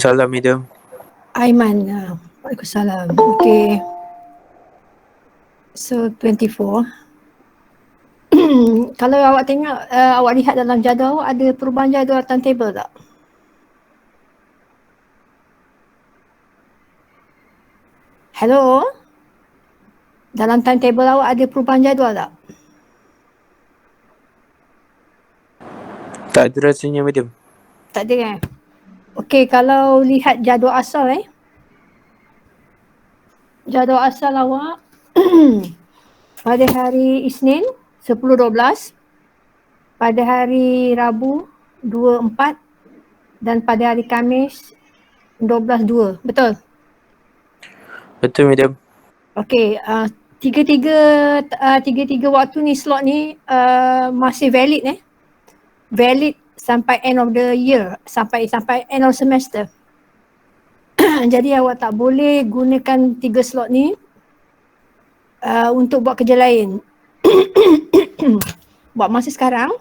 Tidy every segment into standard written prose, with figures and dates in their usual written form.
Salam Idam. Aiman. Waalaikumsalam. Okay. So 24. Kalau awak tengok, awak lihat dalam jadual awak ada perubahan jadual timetable tak? Hello? Dalam timetable awak ada perubahan jadual tak? Tak ada rasanya Madam. Tak ada kan? Okay, kalau lihat jadual asal jadual asal awak pada hari Isnin 10.12, pada hari Rabu 2.4 dan pada hari Khamis 12.2. Betul? Betul Madam. Okey, tiga-tiga waktu ni, slot ni masih valid valid sampai end of the year, sampai end of semester. Jadi awak tak boleh gunakan 3 slot ni untuk buat kerja lain. Buat masa sekarang,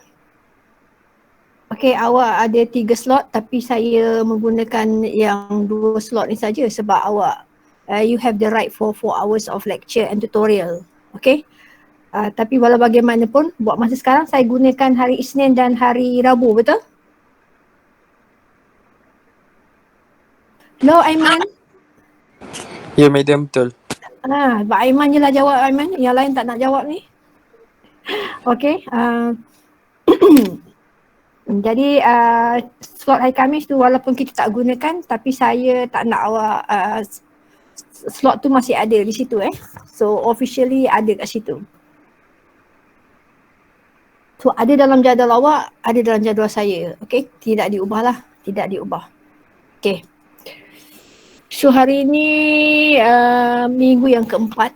okey, awak ada 3 slot tapi saya menggunakan yang 2 slot ni saja sebab awak you have the right for 4 hours of lecture and tutorial. Okey. Tapi walau bagaimanapun, buat masa sekarang saya gunakan hari Isnin dan hari Rabu, betul? Hello Aiman. Ya Madam, betul. Pak Aiman je lah jawab, Aiman. Yang lain tak nak jawab ni. Okay. Jadi slot hari Khamis tu walaupun kita tak gunakan, tapi saya tak nak awak slot tu masih ada di situ So officially ada kat situ. So ada dalam jadual awak, ada dalam jadual saya. Okay, tidak diubah lah. Tidak diubah. Okay. So hari ni minggu yang keempat.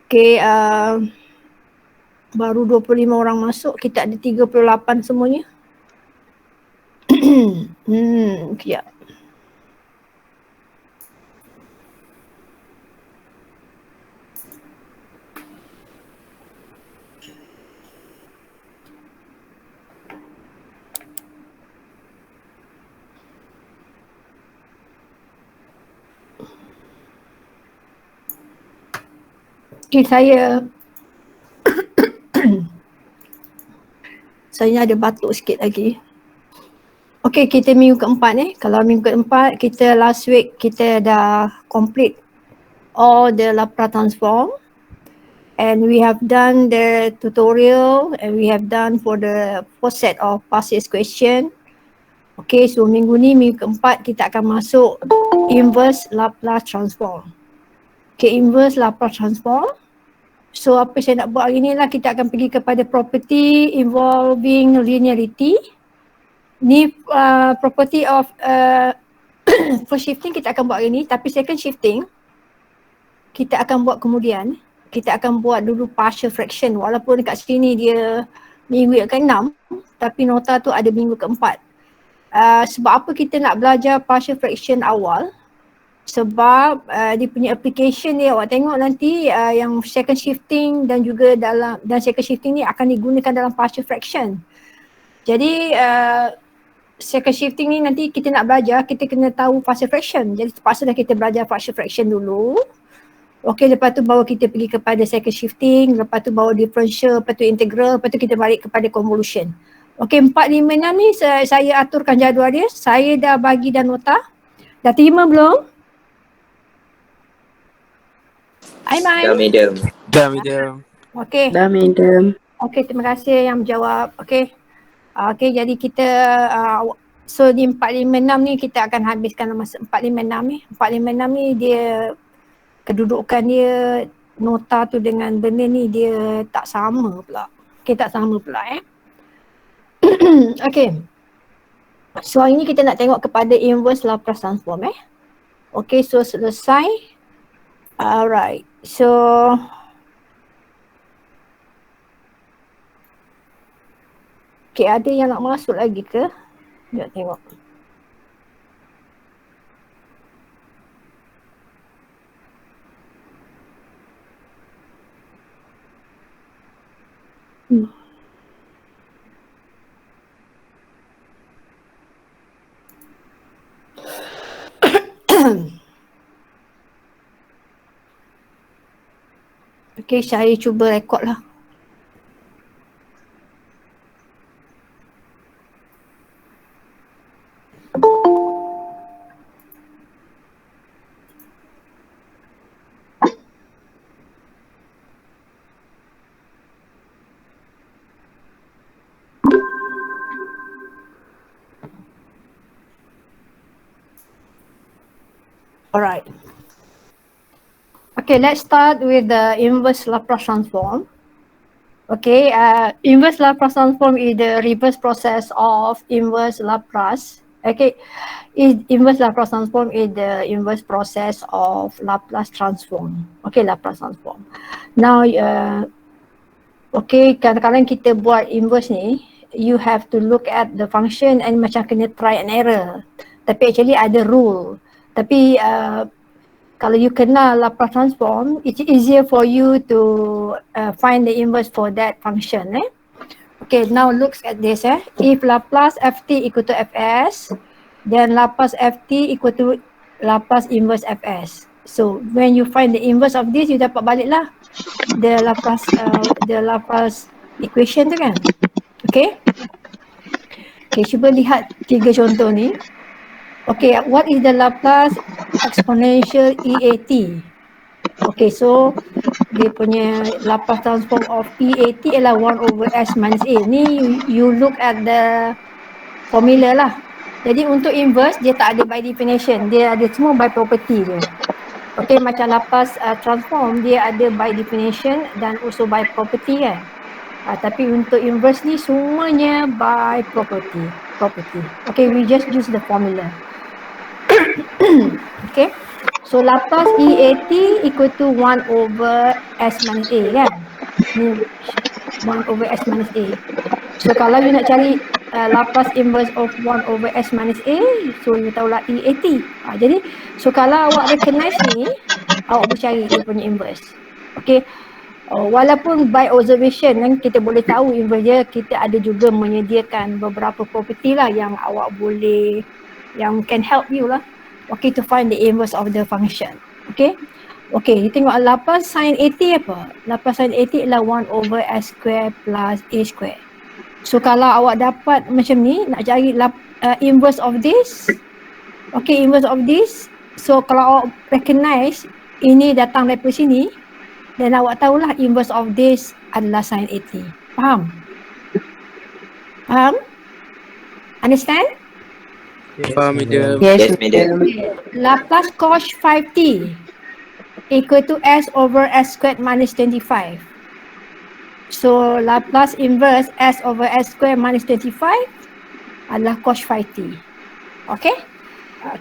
Okay, baru 25 orang masuk, kita ada 38 semuanya. Sekejap. Okay, saya ada batuk sikit lagi. Okay, kita minggu keempat Kalau minggu keempat, kita last week kita dah complete all the Laplace transform. And we have done the tutorial and we have done for the first set of past year's question. Okay, so minggu ni, minggu keempat kita akan masuk inverse Laplace transform. Okay, inverse Laplace transform. So apa saya nak buat hari ni lah, kita akan pergi kepada property involving linearity. Ni property of first shifting kita akan buat hari ni, tapi second shifting kita akan buat kemudian. Kita akan buat dulu partial fraction walaupun dekat sini dia minggu yang ke-6 tapi nota tu ada minggu ke-4. Sebab apa kita nak belajar partial fraction awal? Sebab dia punya application dia awak tengok nanti yang second shifting dan juga dan second shifting ni akan digunakan dalam partial fraction. Jadi second shifting ni nanti kita nak belajar, kita kena tahu partial fraction. Jadi terpaksa dah kita belajar partial fraction dulu. Okey, lepas tu baru kita pergi kepada second shifting, lepas tu baru differential, lepas tu integral, lepas tu kita balik kepada convolution. Okey, 4, 5, 6 ni saya aturkan jadual dia. Saya dah bagi dah nota. Dah terima belum? Aiman? Dah Madam. Dah Madam. Okey. Dah Madam. Okey, terima kasih yang menjawab. Okey. Okey, jadi kita so di 4, 5, 6 ni kita akan habiskan masa 4, 5, 6 ni. 4, 5, 6 ni dia kedudukan dia, nota tu dengan benda ni dia tak sama pula. Okay, tak sama pula Okay. So hari ni kita nak tengok kepada inverse Laplace transform Okay, so selesai. Alright, so okay, ada yang nak masuk lagi ke? Sekejap tengok. Okay, saya cuba rekod lah. Alright. Okay, let's start with the inverse Laplace transform. Okay, inverse Laplace transform is the reverse process of inverse Laplace. Okay, inverse Laplace transform is the inverse process of Laplace transform. Okay, Laplace transform. Now, okay, kadang-kadang kita buat inverse ni, you have to look at the function and macam kena try and error. Tapi actually ada rule. Tapi kalau you kenal Laplace transform, it's easier for you to find the inverse for that function. Okay, now looks at this. If Laplace ft equal to fs, then Laplace ft equal to Laplace inverse fs. So when you find the inverse of this, you dapat balik lah the Laplace equation tu kan. Okay. Okay, cuba lihat 3 contoh ni. Okay, what is the Laplace exponential EAT? Okay, so dia punya Laplace transform of EAT ialah 1 over S minus A. Ni you look at the formula lah. Jadi untuk inverse dia tak ada by definition, dia ada semua by property je. Okay, macam Laplace transform dia ada by definition dan also by property kan. Tapi untuk inverse ni semuanya by property. Okay, we just use the formula. Okay, so Laplace EAT equal to 1 over S minus A kan. Ni 1 over S minus A. So kalau you nak cari Laplace inverse of 1 over S minus A, so you tahulah EAT. Jadi, so kalau awak recognize ni, awak boleh cari dia punya inverse. Okay, walaupun by observation kan kita boleh tahu inverse dia, kita ada juga menyediakan beberapa property lah yang awak boleh, yang can help you lah, okay, to find the inverse of the function. Okay, you tengok Laplace sin AT apa? Laplace sin AT ialah 1 over S square plus A square. So kalau awak dapat macam ni, nak cari inverse of this, okay, inverse of this, so kalau awak recognize ini datang daripada sini, dan awak tahulah inverse of this adalah sin AT. Faham? Understand? Faham, madam. Yes, madam. Laplace cos 5t equal to S over S squared minus 25. So Laplace inverse S over S squared minus 25 adalah cos 5t. Okay?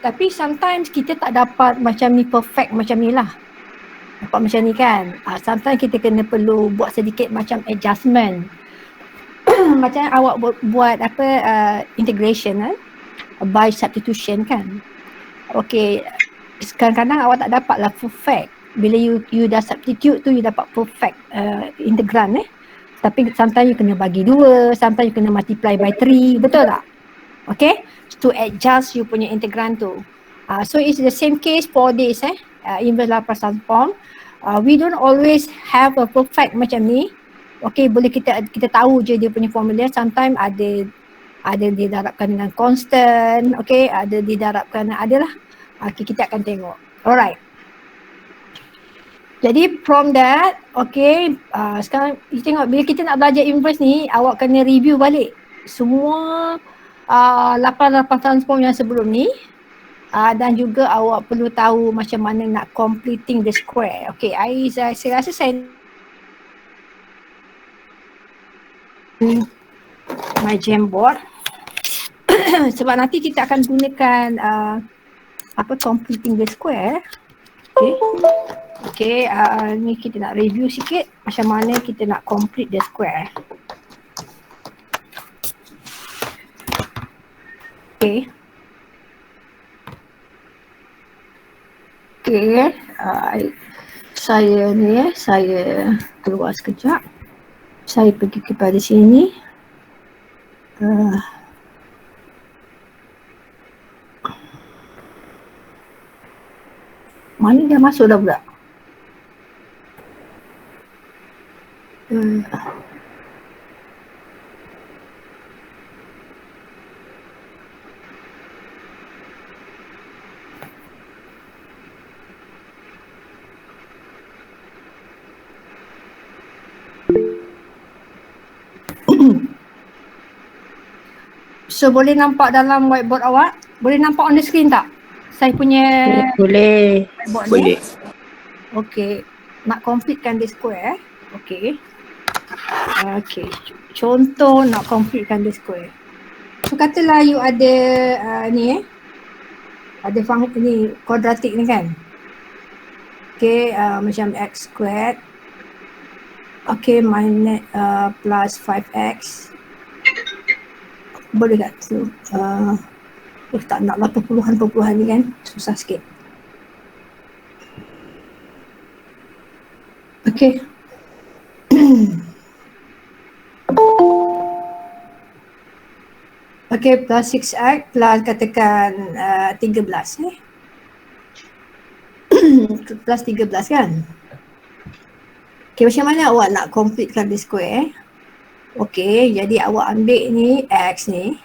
Tapi sometimes kita tak dapat macam ni perfect macam ni lah. Dapat macam ni kan. Sometimes kita kena perlu buat sedikit macam adjustment. Macam awak buat apa integration kan. By substitution kan. Okay, kadang-kadang awak tak dapat lah perfect. Bila you dah substitute tu, you dapat perfect integran Tapi sometimes you kena bagi 2, sometimes you kena multiply by 3, betul tak? Okay, to adjust you punya integran tu. So it's the same case for this inverse Laplace transform. We don't always have a perfect macam ni. Okay, boleh kita tahu je dia punya formula. Sometimes ada didarabkan dengan constant, okay, ada didarabkan, adalah. Okay, kita akan tengok. Alright. Jadi from that, okay, sekarang kita tengok bila kita nak belajar inverse ni, awak kena review balik semua Laplace transform yang sebelum ni, dan juga awak perlu tahu macam mana nak completing the square. Okay, saya rasa saya my Jamboard sebab nanti kita akan gunakan completing the square. Okay, ni kita nak review sikit macam mana kita nak complete the square. Okay, saya ni saya keluar sekejap. Saya pergi kepada sini. Mana dia masuk dah pula? So boleh nampak dalam whiteboard awak? Boleh nampak on the screen tak? Saya punya Boleh. whiteboard ni. Boleh. Okay. Nak completekan the square. Okay. Okay. Contoh nak completekan the square. So katalah you ada ni ada fungsi ni kuadratik ni kan. Okay, macam x squared. Okay, minus plus 5x. Boleh tak tu? Tak nak lah perpuluhan ni kan. Susah sikit. Okay. Okay, plus 6x plus katakan 13 plus 13 kan. Okay, macam mana awak nak completekan the square? Okay, jadi awak ambil ni x ni.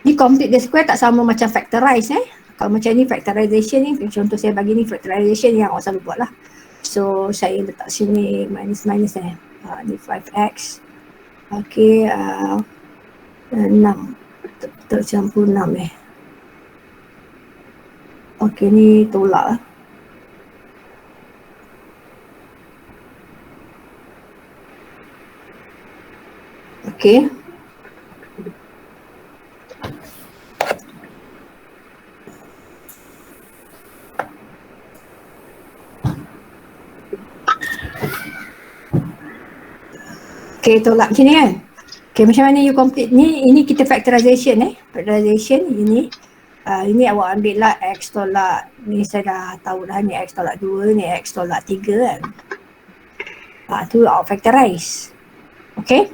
Ni complete the square tak sama macam factorize Kalau macam ni factorization ni, contoh saya bagi ni factorization yang awak selalu buat lah. So saya letak sini minus ni 5x. Okay, 6 tercampur 6 Okay, ni tolak lah. Okay. Okay, tolak macam ni kan. Okay, macam mana you complete ni? Ini kita factorization Factorization ini. Ini awak ambil lah x tolak, ni saya dah tahu dah ni x tolak 2, ni x tolak 3 kan. Tu awak factorize. Okay.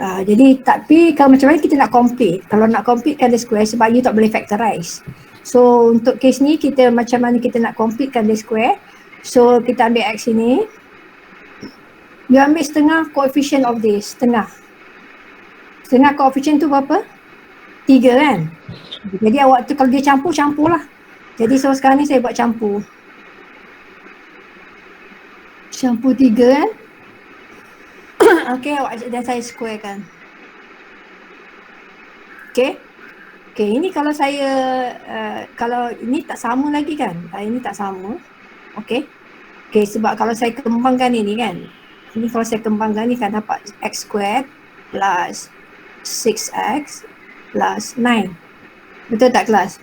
Jadi tapi kalau macam mana kita nak complete? Kalau nak completekan the square sebab you tak boleh factorize. So untuk case ni kita macam mana kita nak completekan the square? So kita ambil x ini. You ambil setengah coefficient of this, setengah. Setengah coefficient tu berapa? 3 kan? Jadi awak tu kalau dia campur lah. Jadi so sekarang ni saya buat campur. Campur 3 kan? Okay, awak dan saya square kan. Okay. Okay, ini kalau saya, kalau ini tak sama lagi kan? Ini tak sama. Okay. Okay, sebab kalau saya kembangkan ini kan. Ini kalau saya kembangkan ni kan dapat x squared plus 6x plus 9. Betul tak kelas?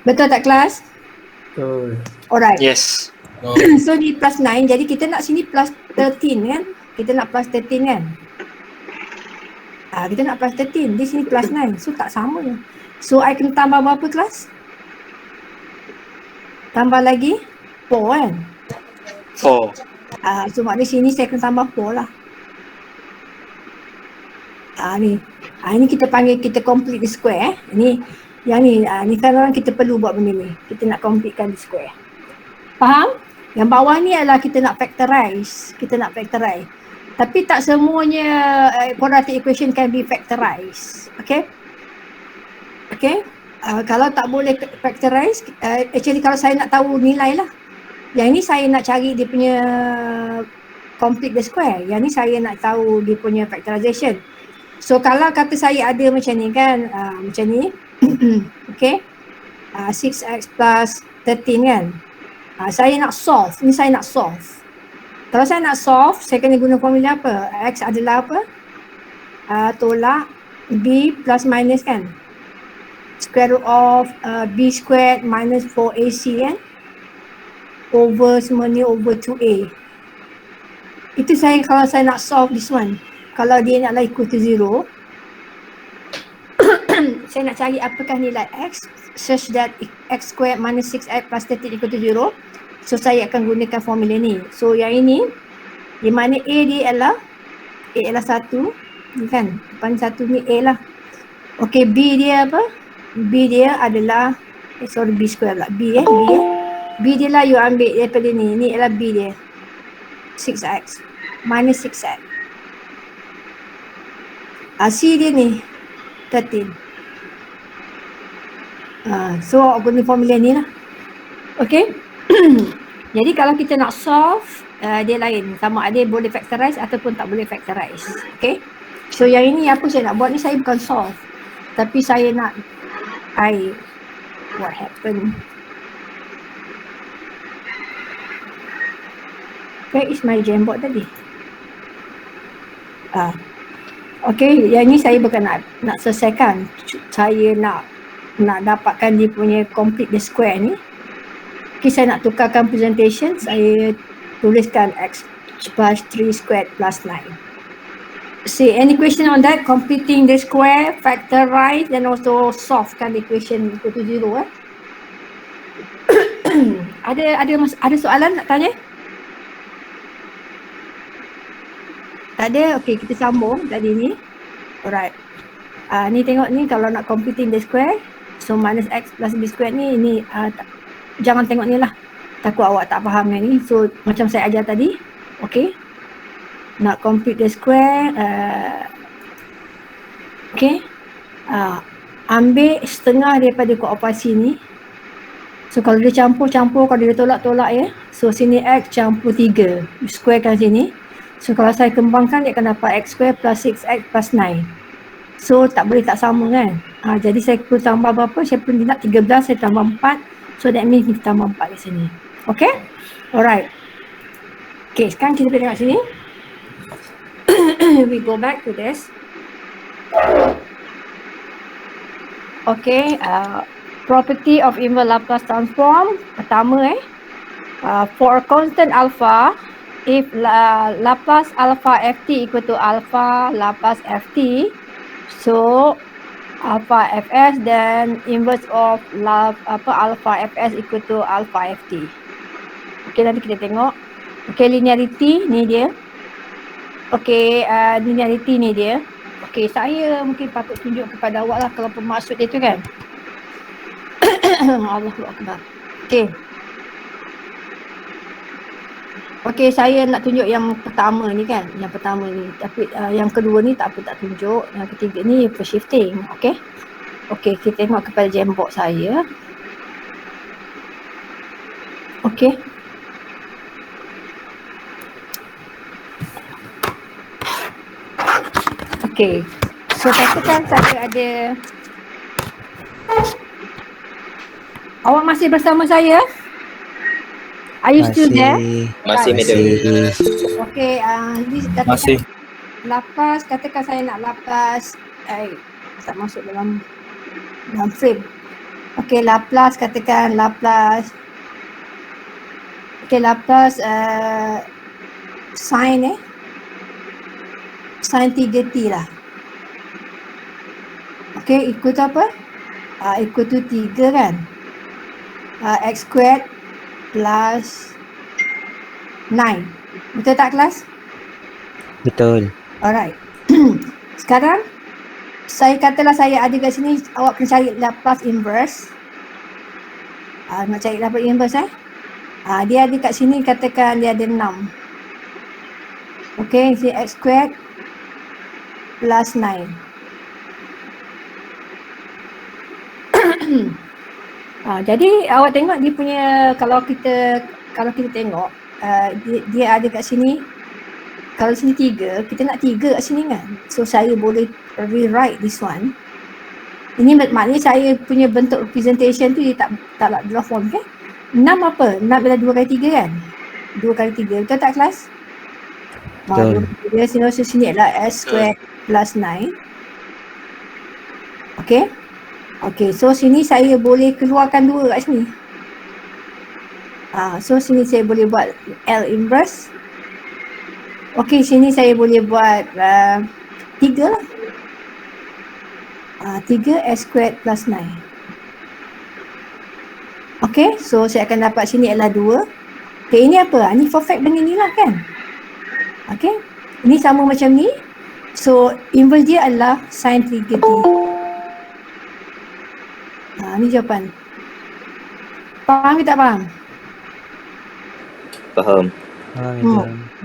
Betul tak kelas? Betul. Alright. Yes. So ni plus 9, jadi kita nak sini plus 13 kan? Kita nak plus 13 kan? Kita nak plus 13, di sini plus 9, so tak sama. So I kena tambah berapa kelas? Tambah lagi 4 kan? 4. So maknanya sini saya kena tambah 4 lah. Ni kita panggil, kita complete the square Ni yang ni, ni kan orang kita perlu buat benda ni. Kita nak completekan the square. Faham? Yang bawah ni adalah kita nak factorize. Tapi tak semuanya quadratic equation can be factorized. Okay? Okay? Kalau tak boleh factorize, actually kalau saya nak tahu nilai lah. Yang ni saya nak cari dia punya complete the square. Yang ni saya nak tahu dia punya factorization. So kalau kata saya ada macam ni kan, macam ni. Okay. 6x plus 13 kan. Saya nak solve. Ni saya nak solve. Kalau saya nak solve, saya kena guna formula apa? X adalah apa? Tolak B plus minus kan. Square root of B squared minus 4AC kan. Over semua ni over 2A. Itu saya kalau saya nak solve this one. Kalau dia nak equal to 0. Saya nak cari apakah nilai X such that X squared minus 6X plus 13 equal to 0. So saya akan gunakan formula ni. So yang ini, di mana A dia adalah 1. Ni kan, depan 1 ni A lah. Okay, B dia apa? B dia adalah sorry B square pula. B dia lah you ambil daripada ni. Ni adalah B dia. 6x minus 6x. C dia ni 13. So guna formula ni lah. Okay. Jadi kalau kita nak solve, dia lain. Sama ada boleh factorize ataupun tak boleh factorize. Okay. So yang ini apa saya nak buat ni, saya bukan solve. Tapi saya nak what happened? Where is my Jamboard tadi? Okay, yang ni saya bukan nak selesaikan. Saya nak dapatkan dia punya complete the square ni. Okay, saya nak tukarkan presentation. Saya tuliskan x plus 3 squared plus 9. See, any question on that? Completing the square, factorize, and also solve kan equation equal to 0. Ada soalan nak tanya? Tak ada? Okay, kita sambung tadi ni. Alright. Ni tengok ni kalau nak completing the square. So minus x plus b square ni jangan tengok ni lah. Takut awak tak faham yang ni. So macam saya ajar tadi. Okay. Nak complete the square. Okay. Ambil setengah daripada koopasi ni. So kalau dia campur-campur, kalau dia tolak-tolak ya. So sini x campur 3. Squarekan sini. So kalau saya kembangkan dia akan dapat x square plus 6x plus 9. So tak boleh tak sama kan. Jadi saya perlu tambah berapa? Saya perlu nak 13, saya tambah 4. So that means kita tambah 4 di sini. Okay? Alright. Okay, sekarang kita pergi tengok sini. We go back to this. Okay, property of inverse Laplace transform. Pertama for a constant alpha, if Laplace alpha ft equal to alpha Laplace ft, so alpha fs then inverse of alpha fs equal to alpha ft. Okay, nanti kita tengok. Okay, linearity ni dia. Okay, linearity ni dia. Okay, saya mungkin patut tunjuk kepada awak lah kalau bermaksud dia tu kan. Allahu Akbar. Okay. Okay, saya nak tunjuk yang pertama ni kan. Yang pertama ni. Tapi yang kedua ni tak apa tak tunjuk. Yang ketiga ni for shifting. Okay. Okay, kita tengok kepada Jamboard saya. Okay. Okay. So katakan saya ada. Awak masih bersama saya? Are you still there? Masih, madam. Okay, Masih. Laplace, katakan saya nak Laplace, tak masuk dalam frame. Okay, Laplace, katakan Laplace. Okay, Laplace sin sin 3t lah. Okay, ikut apa? Ikut tu 3 kan? X squared plus 9. Betul tak kelas? Betul. Alright. Sekarang saya katalah saya ada kat sini, awak kena cari Laplace inverse. Nak cari Laplace inverse dia ada kat sini, katakan dia ada 6. Okay, si x squared plus 9. Jadi awak tengok dia punya, kalau kita tengok dia ada kat sini. Kalau sini 3, kita nak 3 kat sini kan. So saya boleh rewrite this one. Ini maknanya saya punya bentuk representation tu dia tak dalam form kan. 6 apa? 6 adalah 2 kali 3 kan. 2 kali 3, betul tak kelas? Betul. So sini adalah s squared plus 9. Okay. Okay, so sini saya boleh keluarkan 2 kat sini. So sini saya boleh buat L inverse. Okay, sini saya boleh buat 3 lah. 3 s squared plus 9. Okay, so saya akan dapat sini adalah 2. Okay, ini apa? Ini perfect dengan ni lah kan. Okay, ini sama macam ni. So inverse dia adalah sin 3t. Ni jawapan. Faham ke tak faham? Faham.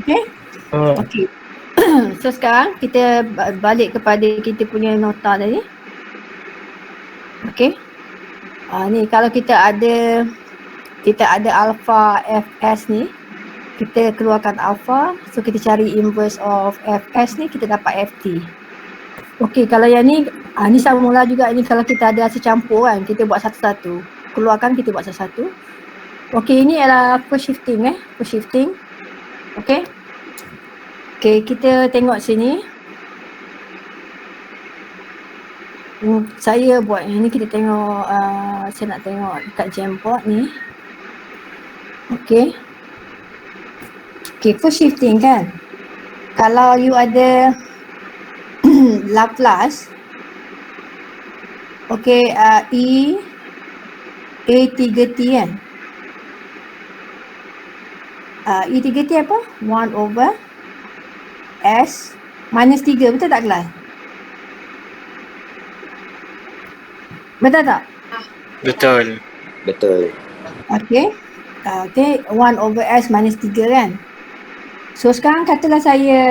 Okay? Okay. So sekarang kita balik kepada kita punya nota tadi. Okay. Ni kalau kita ada alpha fs ni, kita keluarkan alpha, so kita cari inverse of fs ni, kita dapat ft. Okay, kalau yang ni ni sama juga ni, kalau kita ada hasil campur kan, kita buat satu-satu. Keluarkan, kita buat satu-satu. Okay, ini adalah first shifting first shifting. Okay. Okay, kita tengok sini. Saya buat yang ni, kita tengok, saya nak tengok dekat Jamboard ni. Okay. Okay, first shifting kan. Kalau you ada Laplace, okay, E A3T kan. E3T apa? 1 over S minus 3, betul tak kelas? Betul tak? Betul. Betul. Okay. Okay, 1 over S minus 3 kan. So sekarang katalah saya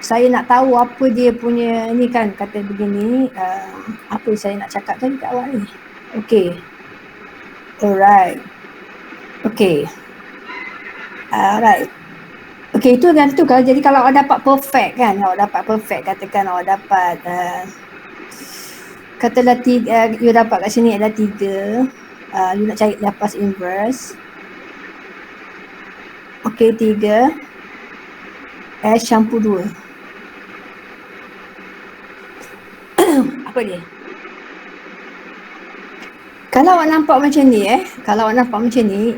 saya nak tahu apa dia punya ni kan, kata begini, apa saya nak cakap tadi kat awal ni. Okay. Alright. Okay. Alright. Okay, itu kan tu. Jadi kalau awak dapat perfect kan, katakan awak dapat katalah you dapat kat sini adalah 3, you nak cari Laplace inverse. Okay, 3 S campur 2. Apa dia? Kalau awak nampak macam ni,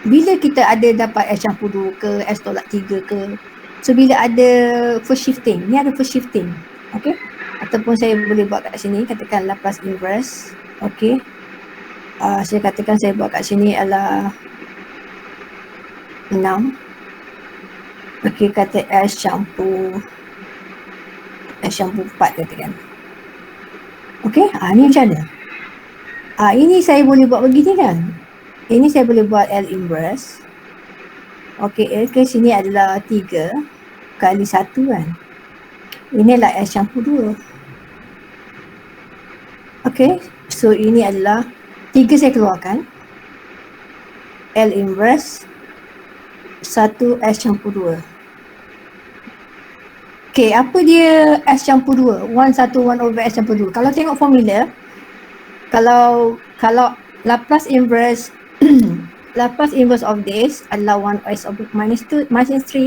bila kita ada dapat S campur 2 ke, S tolak 3 ke, so bila ada first shifting, ni ada first shifting, okay? Ataupun saya boleh buat kat sini, katakan Laplace inverse, okay? Saya katakan saya buat kat sini adalah 6, okay, kata S campur 4 katakan. Okay, ni macam mana? Ini saya boleh buat begini kan? Ini saya boleh buat L inverse. Okay, L ke sini adalah 3 kali 1 kan. Ini adalah S campur 2. Okay, so ini adalah 3 saya keluarkan. L inverse 1 S campur 2. Okay, apa dia S campur 2? 1 over S campur 2. Kalau tengok formula, kalau Laplace inverse Laplace inverse of this adalah 1 S over minus 3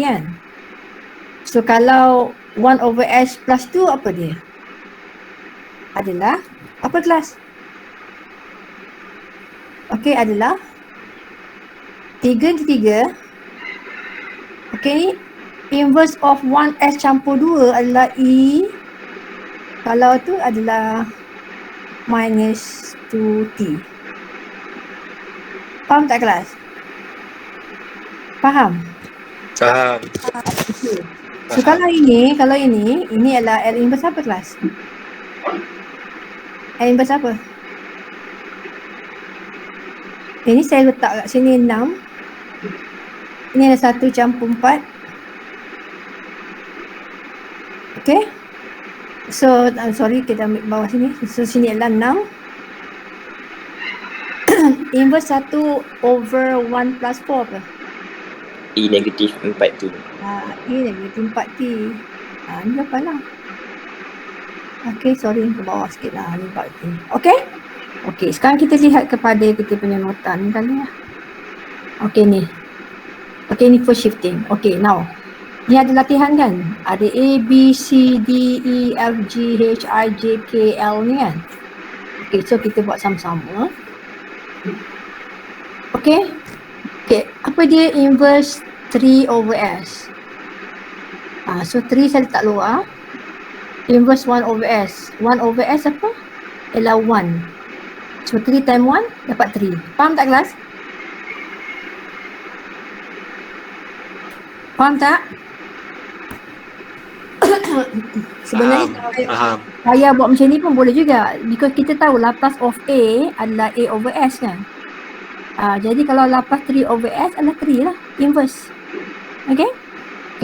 kan. So kalau 1 over S plus 2 apa dia? Adalah apa kelas? Okay, adalah 3 okay, inverse of 1 S campur 2 adalah E, kalau tu adalah minus 2T. Faham tak kelas? Faham? Faham. Okay. So kalau ini adalah L inverse apa kelas? L inverse apa? Ini saya letak kat sini 6. Ini ada 1 campur 4. Okay. So, sorry, kita ambil bawah sini. So, sini adalah 6. Inverse 1 over 1 plus 4 apa? E negatif 4T. E negatif 4T. Ni berapa lah? Okay, sorry, ke bawah sikit lah. Ni 4T. Okay? Okay, sekarang kita lihat kepada kita punya nota ni kali lah. Okay, ni. Okay, ni first shifting. Okay, now. Ni ada latihan kan? Ada A, B, C, D, E, F, G, H, I, J, K, L ni kan? Okay, so kita buat sama-sama. Okay. Okay, apa dia inverse 3 over S? So 3 saya letak luar. Inverse 1 over S. 1 over S apa? Ialah 1. So 3 times 1 dapat 3. Faham tak kelas? Faham tak? Sebenarnya Faham. saya buat macam ni pun boleh juga, because kita tahu Laplace of A adalah A over S kan. Jadi kalau Laplace 3 over S adalah 3 lah, inverse. Okay,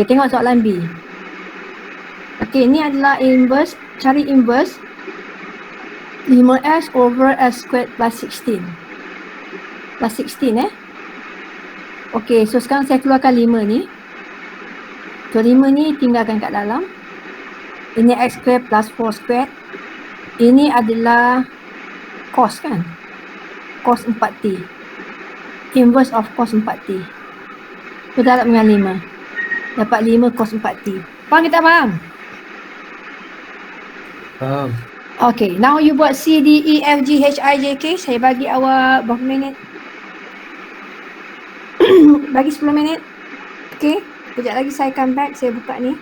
tengok soalan B. Okay, ni adalah inverse, cari inverse 5S over S squared plus 16. Plus 16 Okay, so sekarang saya keluarkan 5 ni. So 5 ni tinggalkan kat dalam. Ini X squared plus 4 squared. Ini adalah cos kan? Cos 4T. Inverse of cos 4T. So darab dengan 5. Dapat 5 cos 4T. Faham kita faham? Faham. Okay, now you buat C, D, E, F, G, H, I, J, K. Saya bagi awak berapa minit? Bagi 10 minit. Okay, kejap lagi saya come back. Saya buka ni.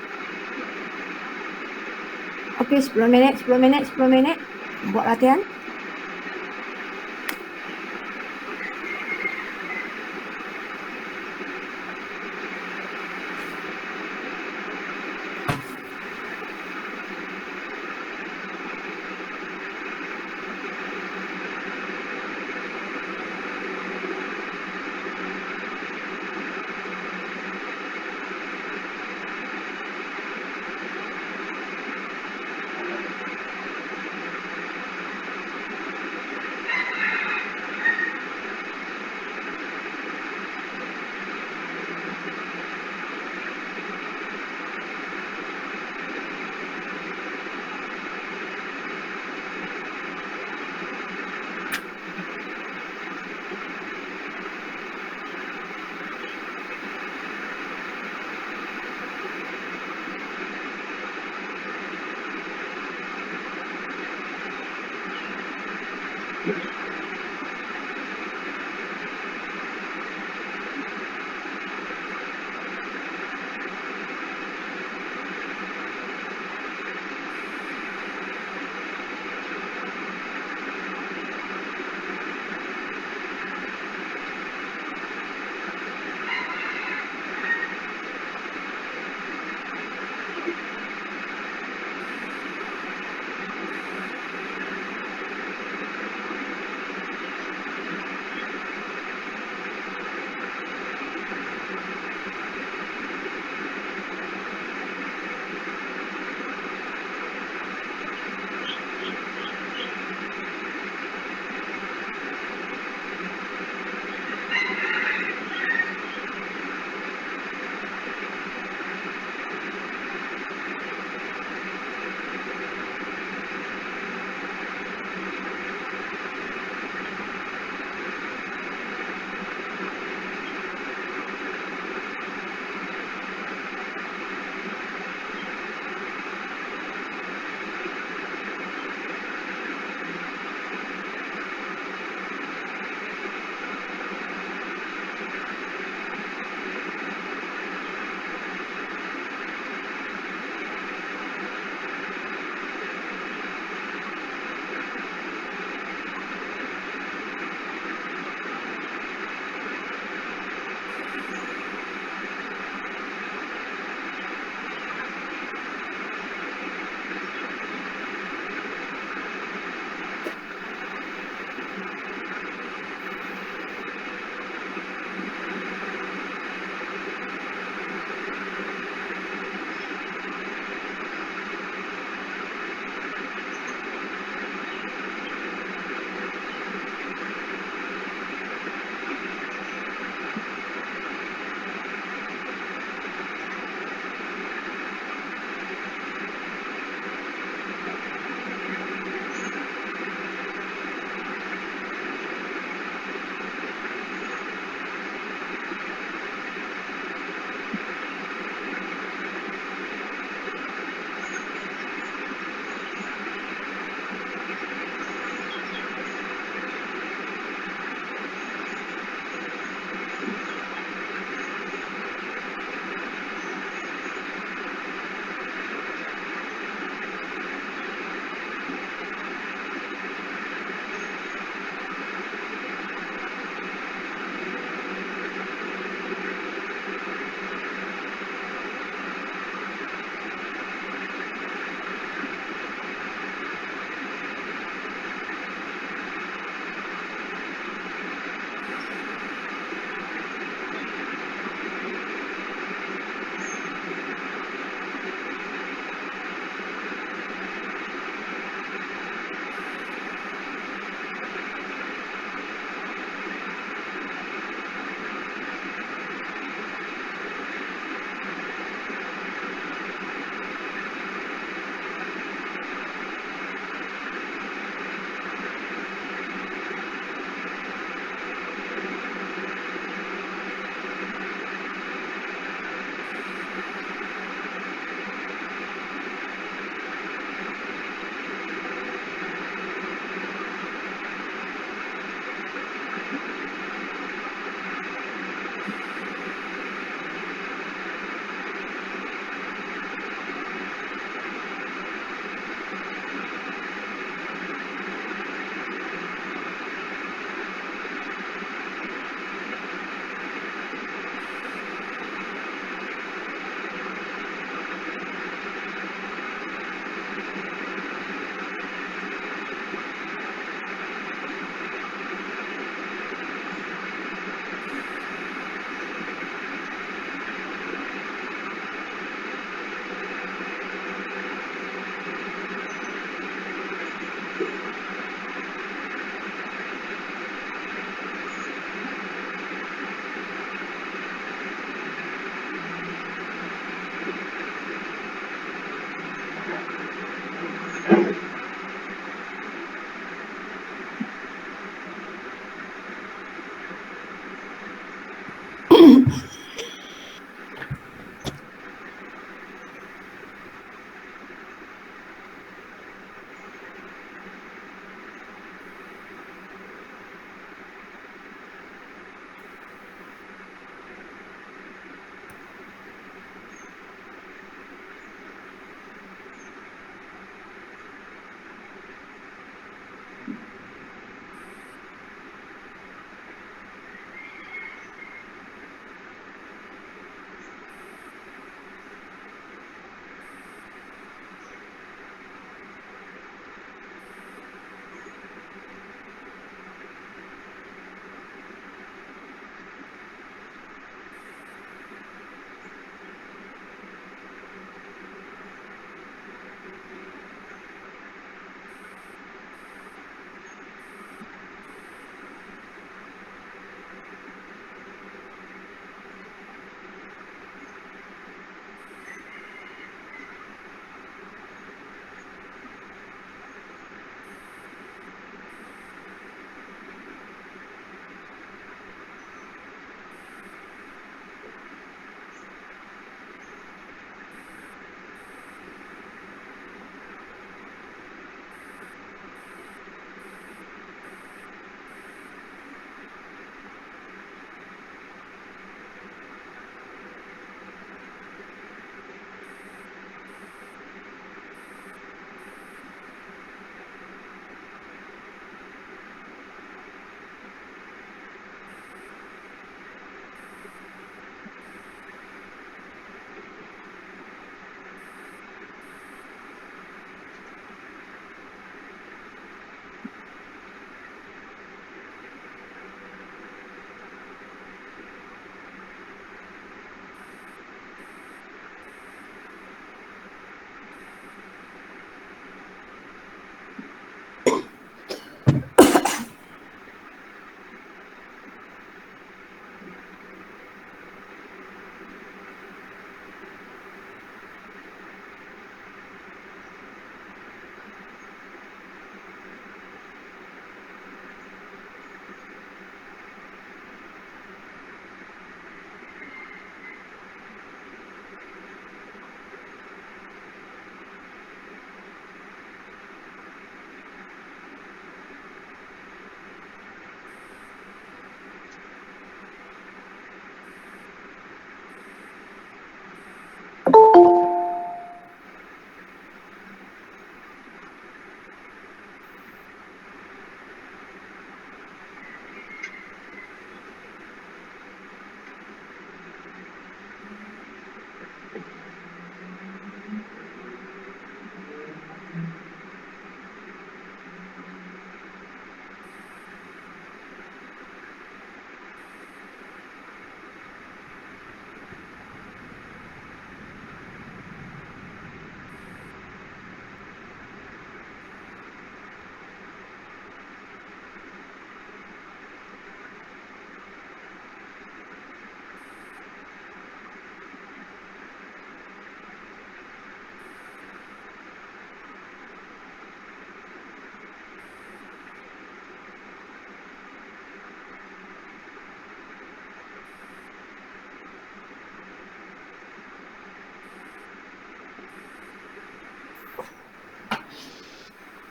Okay, 10 minit. Buat latihan.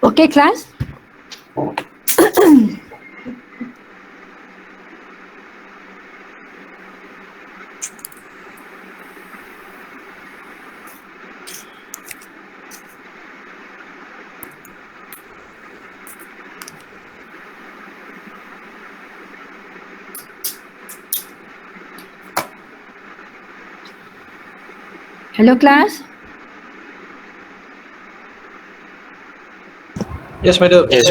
Okay, class? Hello, class? Yes, madam. Yes,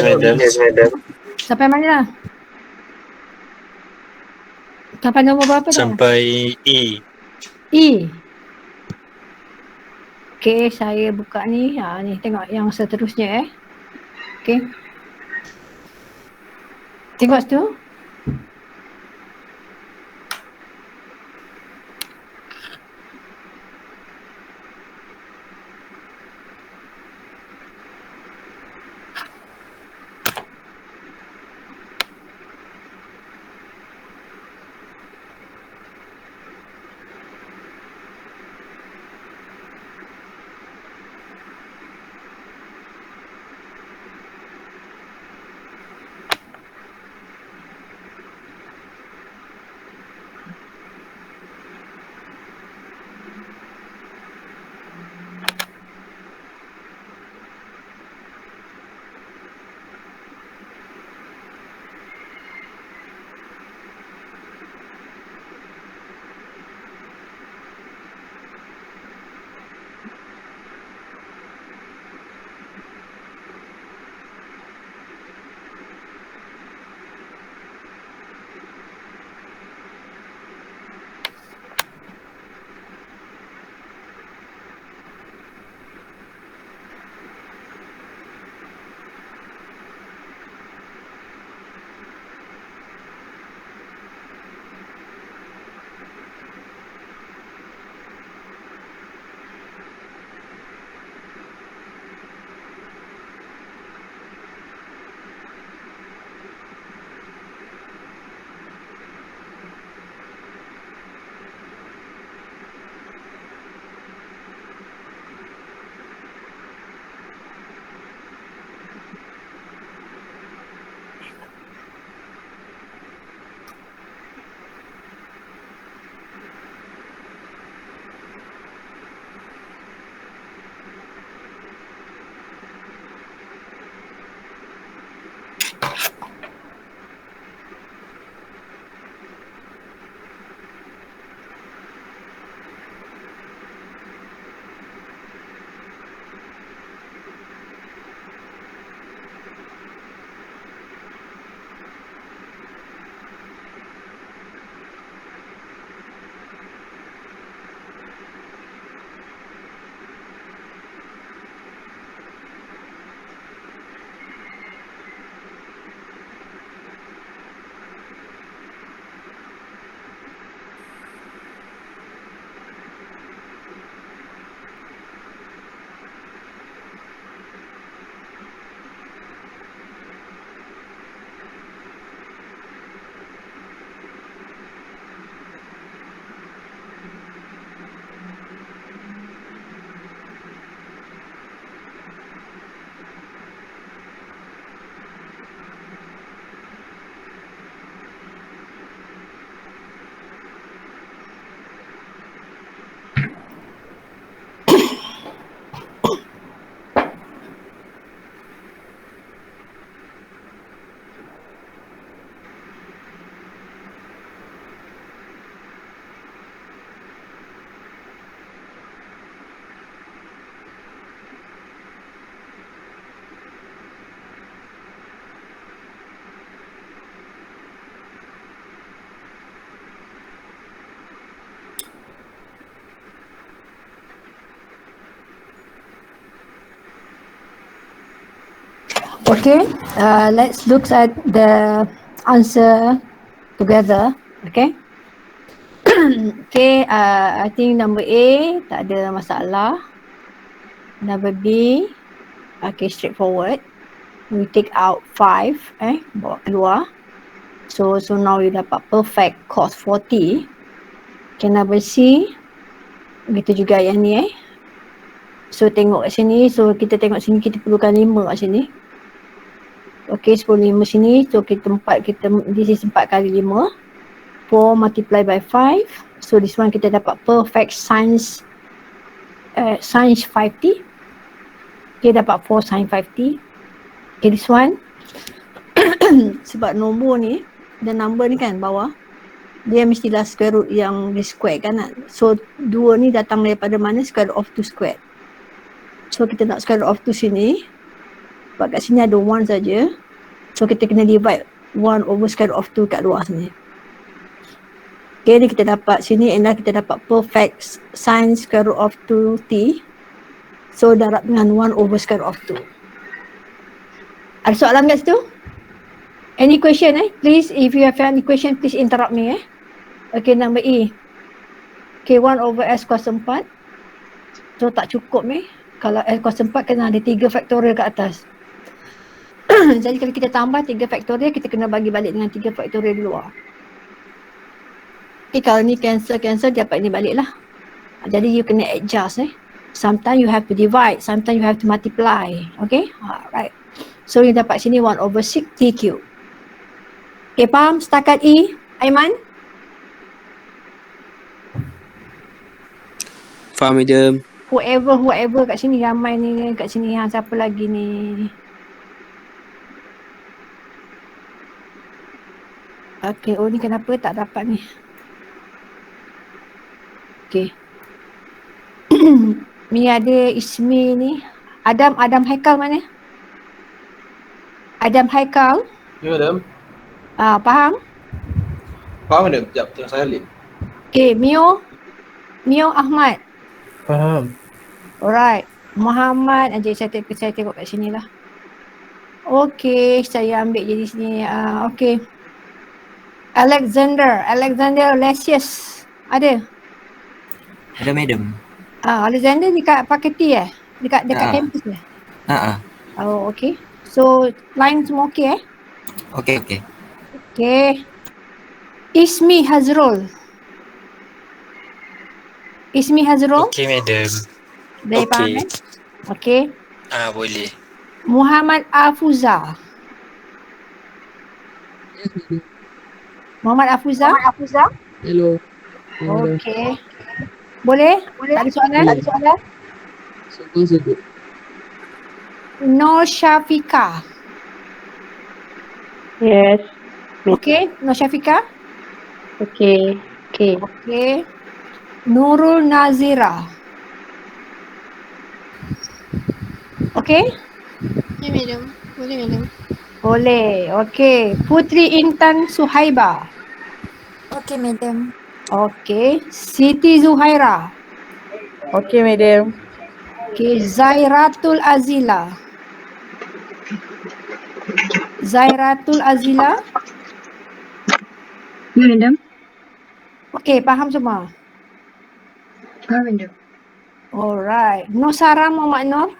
madam. Sampai mana dah? Sampai nombor berapa dah? Sampai E. E. Okay, saya buka ni. Ni tengok yang seterusnya Okay. Tengok situ. Okay, let's look at the answer together. Okay. Okay, I think number A tak ada masalah. Number B, okay, straightforward. We take out 5, bawa keluar. So now you dapat perfect cos 40. Okay, number C, begitu juga yang ni So tengok kat sini, so kita tengok sini kita perlukan 5 kat sini. Okay, 10 5 sini, so this is 4 kali 5. 4 multiply by 5, so this one kita dapat perfect sines 5t. Okay, dapat 4 sin 5t. Okay, this one sebab nombor ni, the number ni kan bawah, dia mestilah square root yang di square kan. So 2 ni datang daripada mana? Square root of 2 square. So kita nak square root of 2 sini, sebab kat sini ada 1 saja. So kita kena divide 1 over square root of 2 kat luar sini. Okay, ni kita dapat sini, and kita dapat perfect sin square root of 2t. So darab dengan 1 over square root of 2. Ada soalan kat situ? Any question please, if you have any question please interrupt me Okay, number E. Okay, 1 over S kuasa 4. So tak cukup kalau S kuasa 4 kena ada 3 faktorial kat atas. Jadi kalau kita tambah 3 faktorial, kita kena bagi balik dengan 3 faktorial di luar. Okay, kalau ni cancel dapat ni balik lah. Jadi you kena adjust Sometimes you have to divide, sometimes you have to multiply. Okay, right. So you dapat sini 1 over 6 t cube. Okay, faham setakat E, Aiman? Faham, madam. Whoever kat sini, ramai ni kat sini. Siapa lagi ni? Okay, ni kenapa tak dapat ni? Okay. Ni ada Ismi ni. Adam Haikal mana? Adam Haikal. Ya, madam. Faham? Faham, madam. Sekejap, tengok saya link. Okay, Mio Ahmad. Faham. Alright. Muhammad, saya tengok kat sini lah. Okay, saya ambil jadi sini. Okay. Alexander Lesius. Ada? Ada, madam. Alexander dekat fakulti Dekat kampus Oh, okay. So, line semua okay Okay. Okay. Ismi Hazrul. Okay, madam. Dah faham Okay. Boleh. Muhammad Afuza. Hello. Okay. Boleh? Tak ada soalan? Sebut. Nur Syafika. Yes. Okay, Nur Syafika. Okay. Okay. Nurul Nazira. Okay? Ya, madam. Boleh, madam. Boleh. Okay. Putri Intan Suhaiba. Okay, madam. Okay. Siti Zuhaira. Okay, madam. Okay. Zairatul Azila. Ya, madam. Okay, faham semua? Faham, madam. Alright. Nusara Muhammad Nur.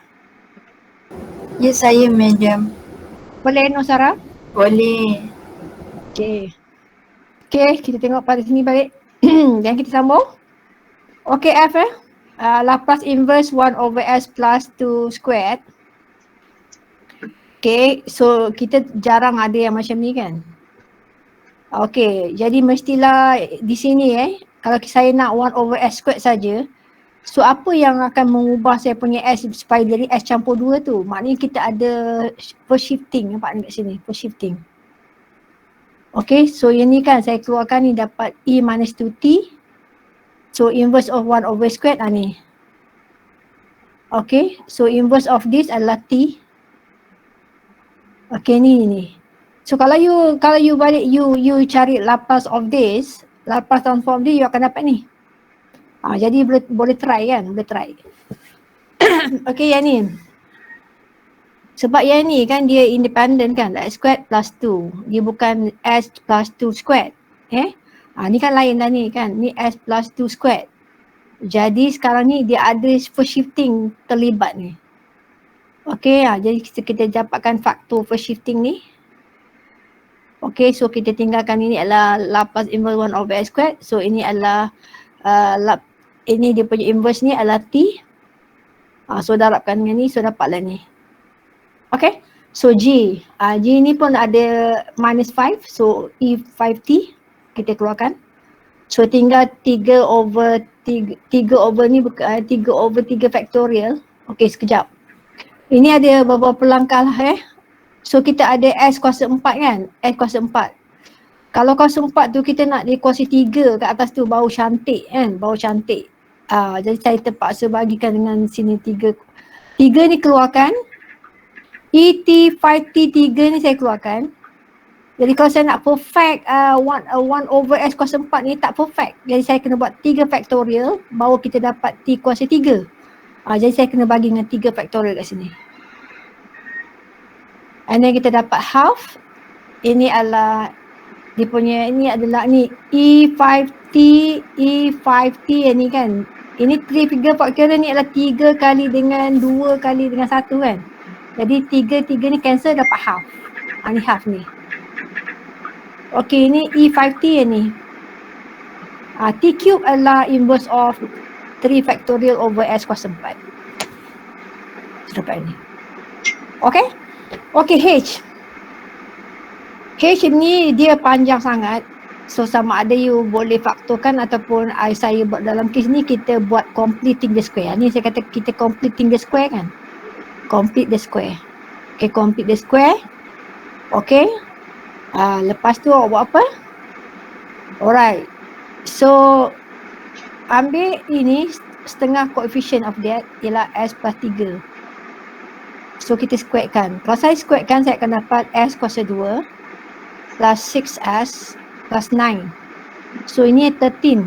Ya, saya, madam. Boleh Nusara? Boleh. Okay. Okay, kita tengok pada sini balik. Dan kita sambung. Okay, F Laplace inverse 1 over S plus 2 squared. Okay, so kita jarang ada yang macam ni kan. Okay, jadi mestilah di sini kalau saya nak 1 over S squared saja, so apa yang akan mengubah saya punya S supaya jadi S campur 2 tu? Maknanya kita ada per shifting, nampak ni kat sini, per shifting. Okay, so yang ni kan saya keluarkan ni dapat E minus 2T. So inverse of 1 over squared ni. Okay, so inverse of this adalah T. Okay, ni. So kalau you balik you cari Laplace of this, Laplace transform dia, you akan dapat ni. Jadi boleh try kan, boleh try. Okay, yang ni. Sebab yang ni kan dia independent kan, S squared plus 2. Dia bukan S plus 2 squared. Ni kan lain dah ni kan, ni S plus 2 squared. Jadi sekarang ni dia ada first shifting terlibat ni. Okay, jadi kita dapatkan faktor first shifting ni. Okay, so kita tinggalkan ini adalah Laplace inverse 1 over S squared. So ini adalah ini dia punya inverse ni adalah T. So darabkan dengan ni, so dapatlah ni. Okay, so G. G ni pun ada minus 5, so E5T kita keluarkan. So tinggal 3 over 3 ni 3 over 3 factorial. Okay, sekejap. Ini ada beberapa langkah lah So kita ada S kuasa 4 kan? S kuasa 4. Kalau kuasa 4 tu kita nak dia kuasa 3 kat atas tu baru cantik kan? Baru cantik. Jadi saya terpaksa bagikan dengan sini 3. 3 ni keluarkan. ET 5T 3 ni saya keluarkan. Jadi kalau saya nak perfect 1 over S kuasa 4 ni tak perfect. Jadi saya kena buat 3 factorial baru kita dapat T kuasa 3. Jadi saya kena bagi dengan 3 factorial kat sini. And then kita dapat half. Ini adalah dia punya ni adalah ni E5T ni kan. Ini 3 figure factorial ni adalah 3 kali dengan 2 kali dengan 1 kan. Jadi 3 ni cancel dapat half. Ni half ni. Okay, ini E5T ni. T cube adalah inverse of 3 factorial over S kuasa 4. Dapat ni. Okay. Okay, H. H ni dia panjang sangat. So sama ada you boleh faktorkan ataupun saya buat dalam kes ni kita buat completing the square. Ni saya kata kita completing the square kan. Complete the square. Okay, complete the square. Okay. Lepas tu awak buat apa? Alright. So ambil ini setengah coefficient of that ialah S plus 3. So kita squarekan. Kalau saya squarekan saya akan dapat S kuasa 2 plus 6S plus 9. So ini 13.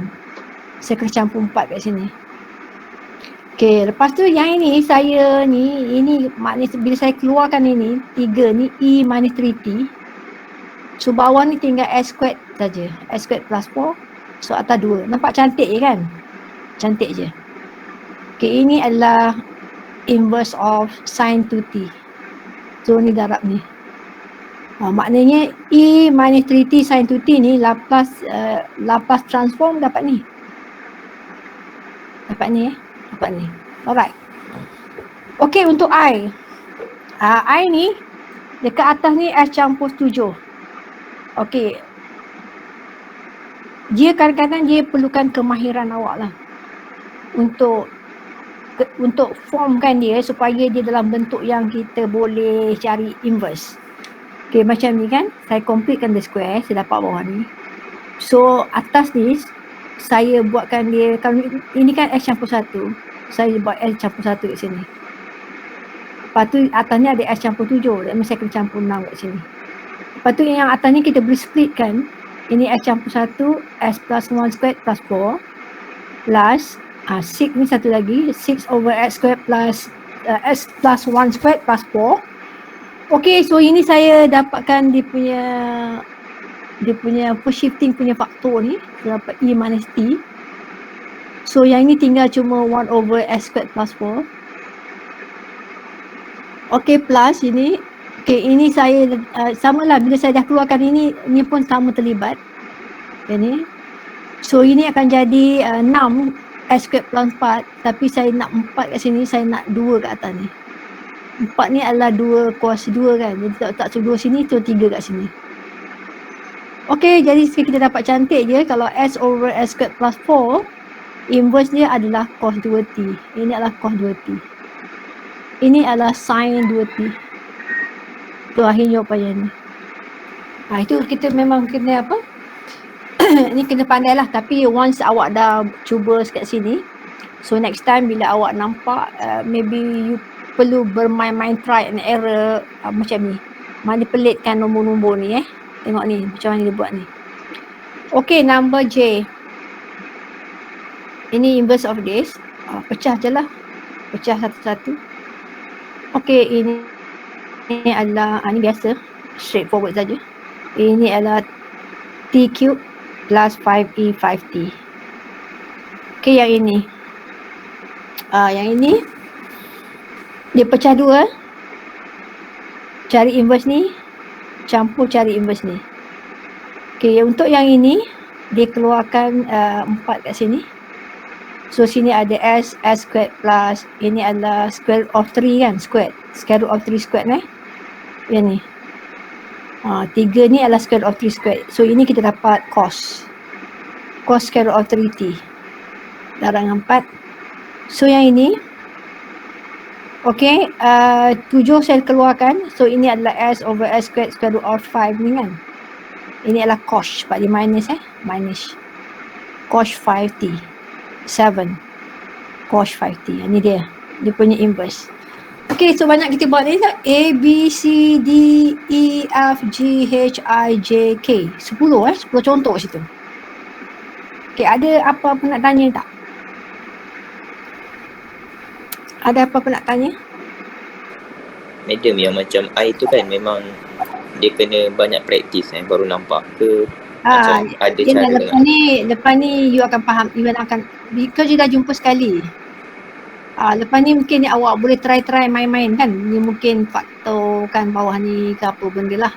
Saya kena campur 4 kat sini. Okay, lepas tu yang ini saya ni, ini maknanya bila saya keluarkan ini 3 ni E minus 3T. So bawah ni tinggal S squared saja. S squared plus 4. So atas 2. Nampak cantik je kan? Cantik je. Okay, ini adalah inverse of sin 2t. So ni darab ni. Maknanya E minus 3t sin 2t ni Laplace transform dapat ni. Dapat ni Dapat ni. Alright. Okay, untuk I. I ni dekat atas ni S campur 7. Okay. Dia kadang-kadang dia perlukan kemahiran awak lah. Untuk formkan dia supaya dia dalam bentuk yang kita boleh cari inverse. Okay, macam ni kan. Saya completekan the square. Saya dapat bawah ni. So atas ni saya buatkan dia. Kalau ini kan S campur 1. Saya buat S campur 1 kat sini. Lepas tu atas ni ada S campur 7. Dan saya kena campur 6 kat sini. Lepas tu yang atas ni kita boleh split kan. Ini S campur 1, S plus 1 squared plus 4 plus 6 ni satu lagi, 6 over S squared plus S plus 1 squared plus 4. Okay, so ini saya dapatkan dia punya shifting punya faktor ni. Saya dapat E minus T. So yang ini tinggal cuma 1 over S squared plus 4. Okay, plus ini. Okay, ini saya samalah bila saya dah keluarkan ini pun sama terlibat. Ini. So ini akan jadi 6 S squared plus 4, tapi saya nak 4 kat sini, saya nak 2 kat atas ni. 4 ni adalah 2 kuasa 2 kan. Jadi tak 2 sini, tu 3 kat sini. Okay, jadi kita dapat cantik je kalau S over S squared plus 4, inverse dia adalah cos 2t. Ini adalah cos 2t. Ini adalah sin 2t. Tu akhir jawapan ni. Itu kita memang kena apa? Ni kena pandai lah. Tapi once awak dah cuba kat sini, so next time bila awak nampak, maybe you perlu bermain-main try and error macam ni. Manipulatekan nombor-nombor ni Tengok ni macam mana dia buat ni. Okay, number J. Ini inverse of this. Pecah je lah. Pecah satu-satu. Okay, ini adalah ni biasa, straightforward saja. Ini adalah T cube plus 5E 5T. Okay, yang ini. Yang ini dia pecah 2. Cari inverse ni, campur cari inverse ni. Okay, untuk yang ini dia keluarkan 4 kat sini. So sini ada S squared plus, ini adalah square root of 3 kan, squared. Square root of 3 squared Yang ni. 3 ni adalah square root of 3 squared. So ini kita dapat cos. Cos square root of 3t. Darab dengan 4. So yang ini, okay, 7 saya keluarkan. So ini adalah S over S squared square root of 5 ni kan. Ini adalah cos, sebab dia minus minus. Cos 5t. 7 cos 5t. Ini dia punya inverse. Okay, so banyak kita buat ni tak? A, B, C, D, E, F, G, H, I, J, K. 10 10 contoh kat situ. Okay, ada apa-apa nak tanya tak? Ada apa-apa nak tanya? Madam, yang macam I tu kan memang dia kena banyak praktis baru nampak ke? Macam ada cara lepas ni you akan faham, you akan, because you dah jumpa sekali. Lepas ni mungkin awak boleh try main-main kan. Ni mungkin faktor kan bawah ni ke apa benda lah.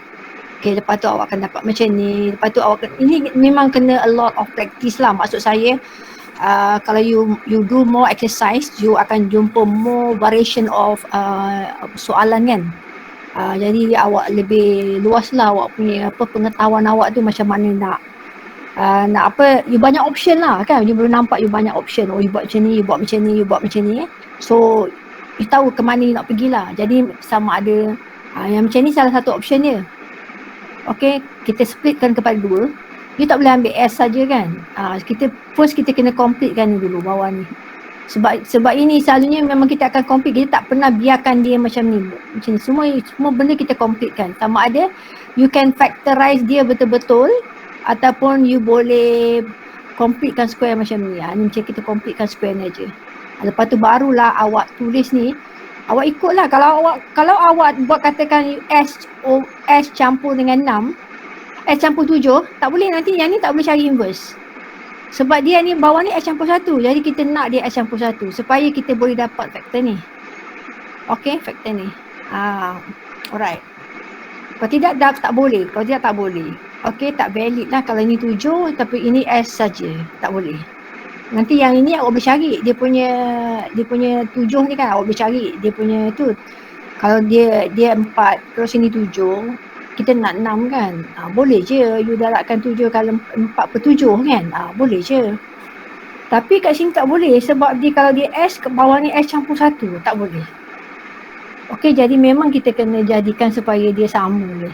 Okay, lepas tu awak akan dapat macam ni. Lepas tu awak ini memang kena a lot of practice lah. Maksud saya kalau you do more exercise, you akan jumpa more variation of soalan kan. Jadi awak lebih luas lah awak punya pengetahuan awak tu macam mana nak you banyak option lah kan. You boleh nampak you banyak option. Oh, you buat macam ni, you buat macam ni, you buat macam ni So you tahu ke mana you nak pergi lah. Jadi sama ada yang macam ni salah satu option dia. Okay, kita splitkan kepada 2. You tak boleh ambil S saja kan. Kita kena complete kan ni dulu bawah ni. Sebab ini selalunya memang kita akan complete. Kita tak pernah biarkan dia macam ni. Macam ni. Semua benda kita complete kan. Sama ada you can factorize dia betul-betul ataupun you boleh completekan square macam ni. Ni macam kita completekan square ni aja. Lepas tu barulah awak tulis ni. Awak ikutlah. Kalau awak buat katakan S campur dengan 6, S campur 7, tak boleh nanti yang ni tak boleh cari inverse. Sebab dia ni bawah ni S campur 1. Jadi kita nak dia S campur 1 supaya kita boleh dapat faktor ni. Okay, faktor ni. Alright. Kalau tidak tak boleh. Kalau tidak tak boleh. Okay, tak valid lah kalau ini 7 tapi ini S saja. Tak boleh. Nanti yang ini awak boleh cari. Dia punya 7 ni kan awak boleh cari. Dia punya tu. Kalau dia 4 terus ini 7. Kita nak 6 kan. Boleh je you darabkan 7 kali 4/7 kan. Boleh je. Tapi kat sini tak boleh sebab kalau dia S ke bawah ni S campur 1, tak boleh. Okey, jadi memang kita kena jadikan supaya dia sama ni.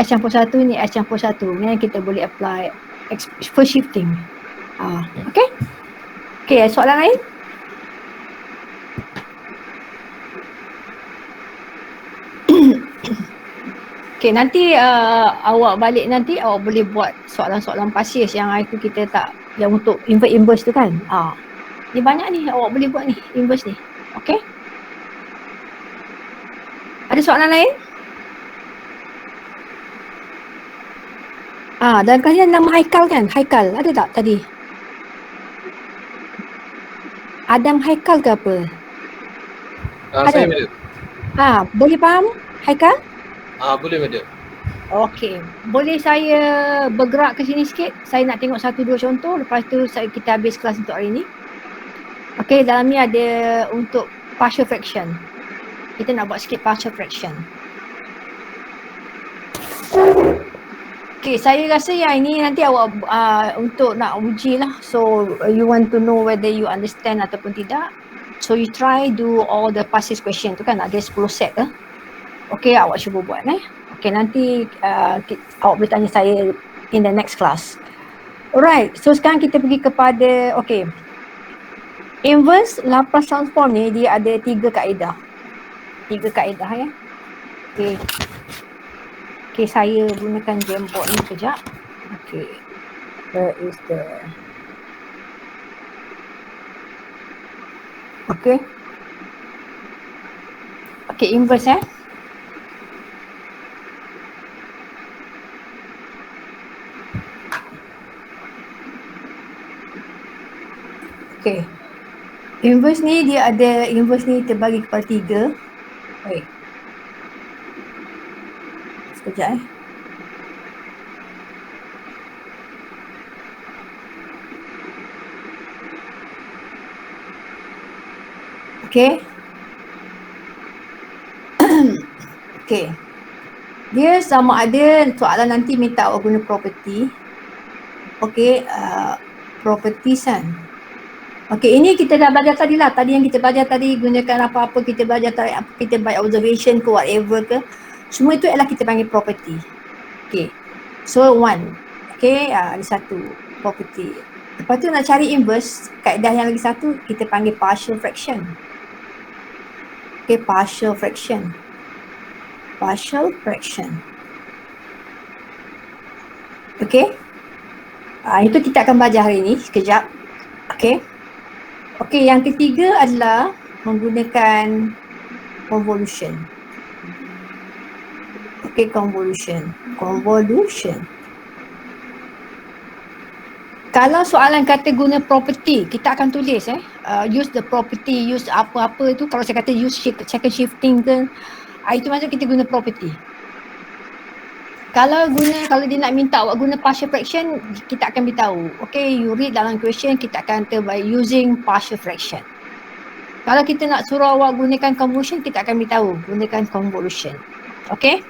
S campur 1 ni S campur 1 ni kita boleh apply first shifting. Okey. Okey, soalan lain? Okay, nanti awak balik nanti awak boleh buat soalan-soalan pasir yang itu kita tak, yang untuk inverse tu kan. Ni banyak ni awak boleh buat ni, inverse ni. Okay. Ada soalan lain? Dan kalian nama Haikal kan? Haikal, ada tak tadi? Adam Haikal ke apa? Saya madam. Boleh faham Haikal? Boleh madam. Okey, boleh saya bergerak ke sini sikit? Saya nak tengok 1-2 contoh, lepas tu kita habis kelas untuk hari ni. Okey, dalam ni ada untuk partial fraction. Kita nak buat sikit partial fraction. Okey, saya rasa yang ini nanti awak untuk nak uji lah. So you want to know whether you understand ataupun tidak. So you try do all the passes question tu kan, ada 10 set Okey, awak cuba buat Okey, nanti awak boleh tanya saya in the next class. Alright, so sekarang kita pergi kepada inverse Laplace transform ni dia ada 3 kaedah. 3 kaedah ya. Okey. Okey, saya gunakan Jamboard ni kejap. Okey. Where is the Okey. Okey, inverse Okay. Inverse ni dia ada, inverse ni terbagi kepada 3. Baik. Sekejap Okay. Okay. Dia sama ada soalan nanti minta awak guna property. Okay, properties kan. Okay, ini kita dah belajar tadi lah. Tadi yang kita belajar tadi, gunakan apa-apa, kita belajar tadi, kita by observation ke whatever ke. Semua itu adalah kita panggil property. Okay. So one. Okay, ada satu property. Lepas tu nak cari inverse, kaedah yang lagi satu kita panggil partial fraction. Okay, partial fraction. Partial fraction. Okay. Itu kita akan belajar hari ini sekejap. Okay. Okay, yang ketiga adalah menggunakan convolution. Okay, convolution. Kalau soalan kata guna property, kita akan tulis use the property, use apa-apa tu. Kalau saya kata use second shifting ke, itu maksud kita guna property. Kalau dia nak minta awak guna partial fraction, kita akan beritahu. Okay, you read dalam question, kita akan kata by using partial fraction. Kalau kita nak suruh awak gunakan convolution, kita akan beritahu gunakan convolution. Okay.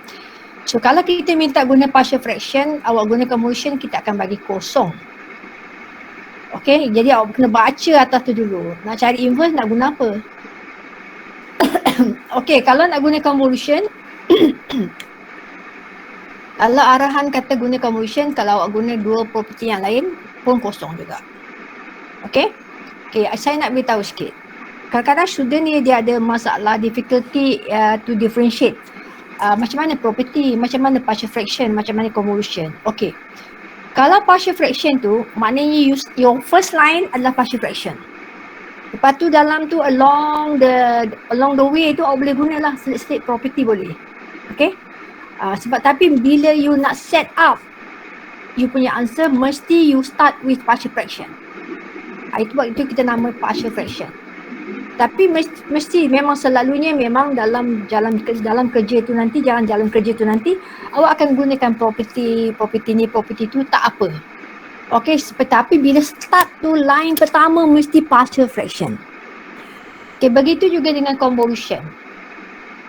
So kalau kita minta guna partial fraction, awak guna convolution, kita akan bagi kosong. Okay, jadi awak kena baca atas tu dulu. Nak cari inverse, nak guna apa? Okay, kalau nak guna convolution, kalau arahan kata guna convolution, kalau awak guna dua property yang lain pun kosong juga. Okay? Okay, saya nak beritahu sikit. Kadang-kadang student ni dia ada masalah, difficulty to differentiate. Macam mana property, macam mana partial fraction, macam mana convolution. Okay. Kalau partial fraction tu, maknanya your first line adalah partial fraction. Lepas tu dalam tu along the way tu awak boleh gunalah selit-selit property boleh. Okay? Sebab tapi bila you nak set up you punya answer, mesti you start with partial fraction. Itu kita nama partial fraction. Tapi mesti memang selalunya memang dalam kerja tu nanti, jalan kerja tu nanti awak akan gunakan property ni, property tu, tak apa. Okay, tapi bila start tu line pertama mesti partial fraction. Okay, begitu juga dengan convolution.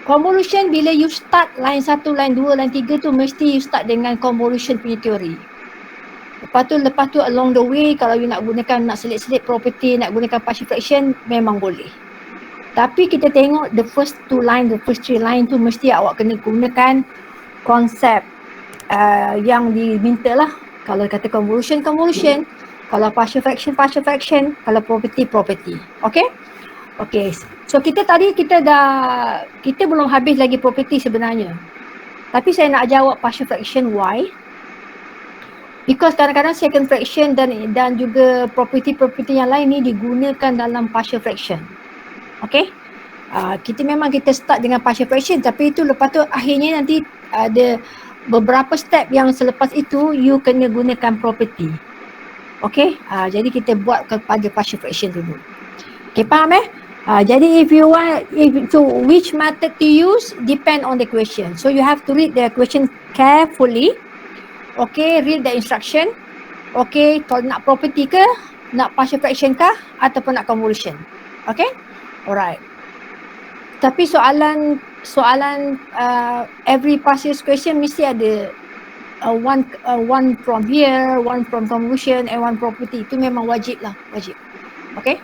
Convolution bila you start line 1, line 2, line 3 tu mesti you start dengan convolution punya teori. Lepas tu along the way kalau you nak selit-selit property, nak gunakan partial fraction memang boleh. Tapi kita tengok the first 3 line tu mesti awak kena gunakan konsep yang diminta lah. Kalau kata convolution, kalau partial fraction, kalau property. Okay? Okay. So kita belum habis lagi property sebenarnya. Tapi saya nak jawab partial fraction, why? Because kadang-kadang second fraction dan juga property yang lain ni digunakan dalam partial fraction. Okay? Kita start dengan partial fraction, tapi itu lepas tu akhirnya nanti ada beberapa step yang selepas itu you kena gunakan property. Okay? Jadi kita buat kepada partial fraction dulu. Okay, faham jadi which method to use depend on the question. So you have to read the question carefully. Okay, read the instruction. Okay, kalau nak property ke, nak partial fraction ke, ataupun nak convolution. Okay, alright. Tapi soalan every past year's question mesti ada one from here, one from convolution and one property. Itu memang wajib. Okay.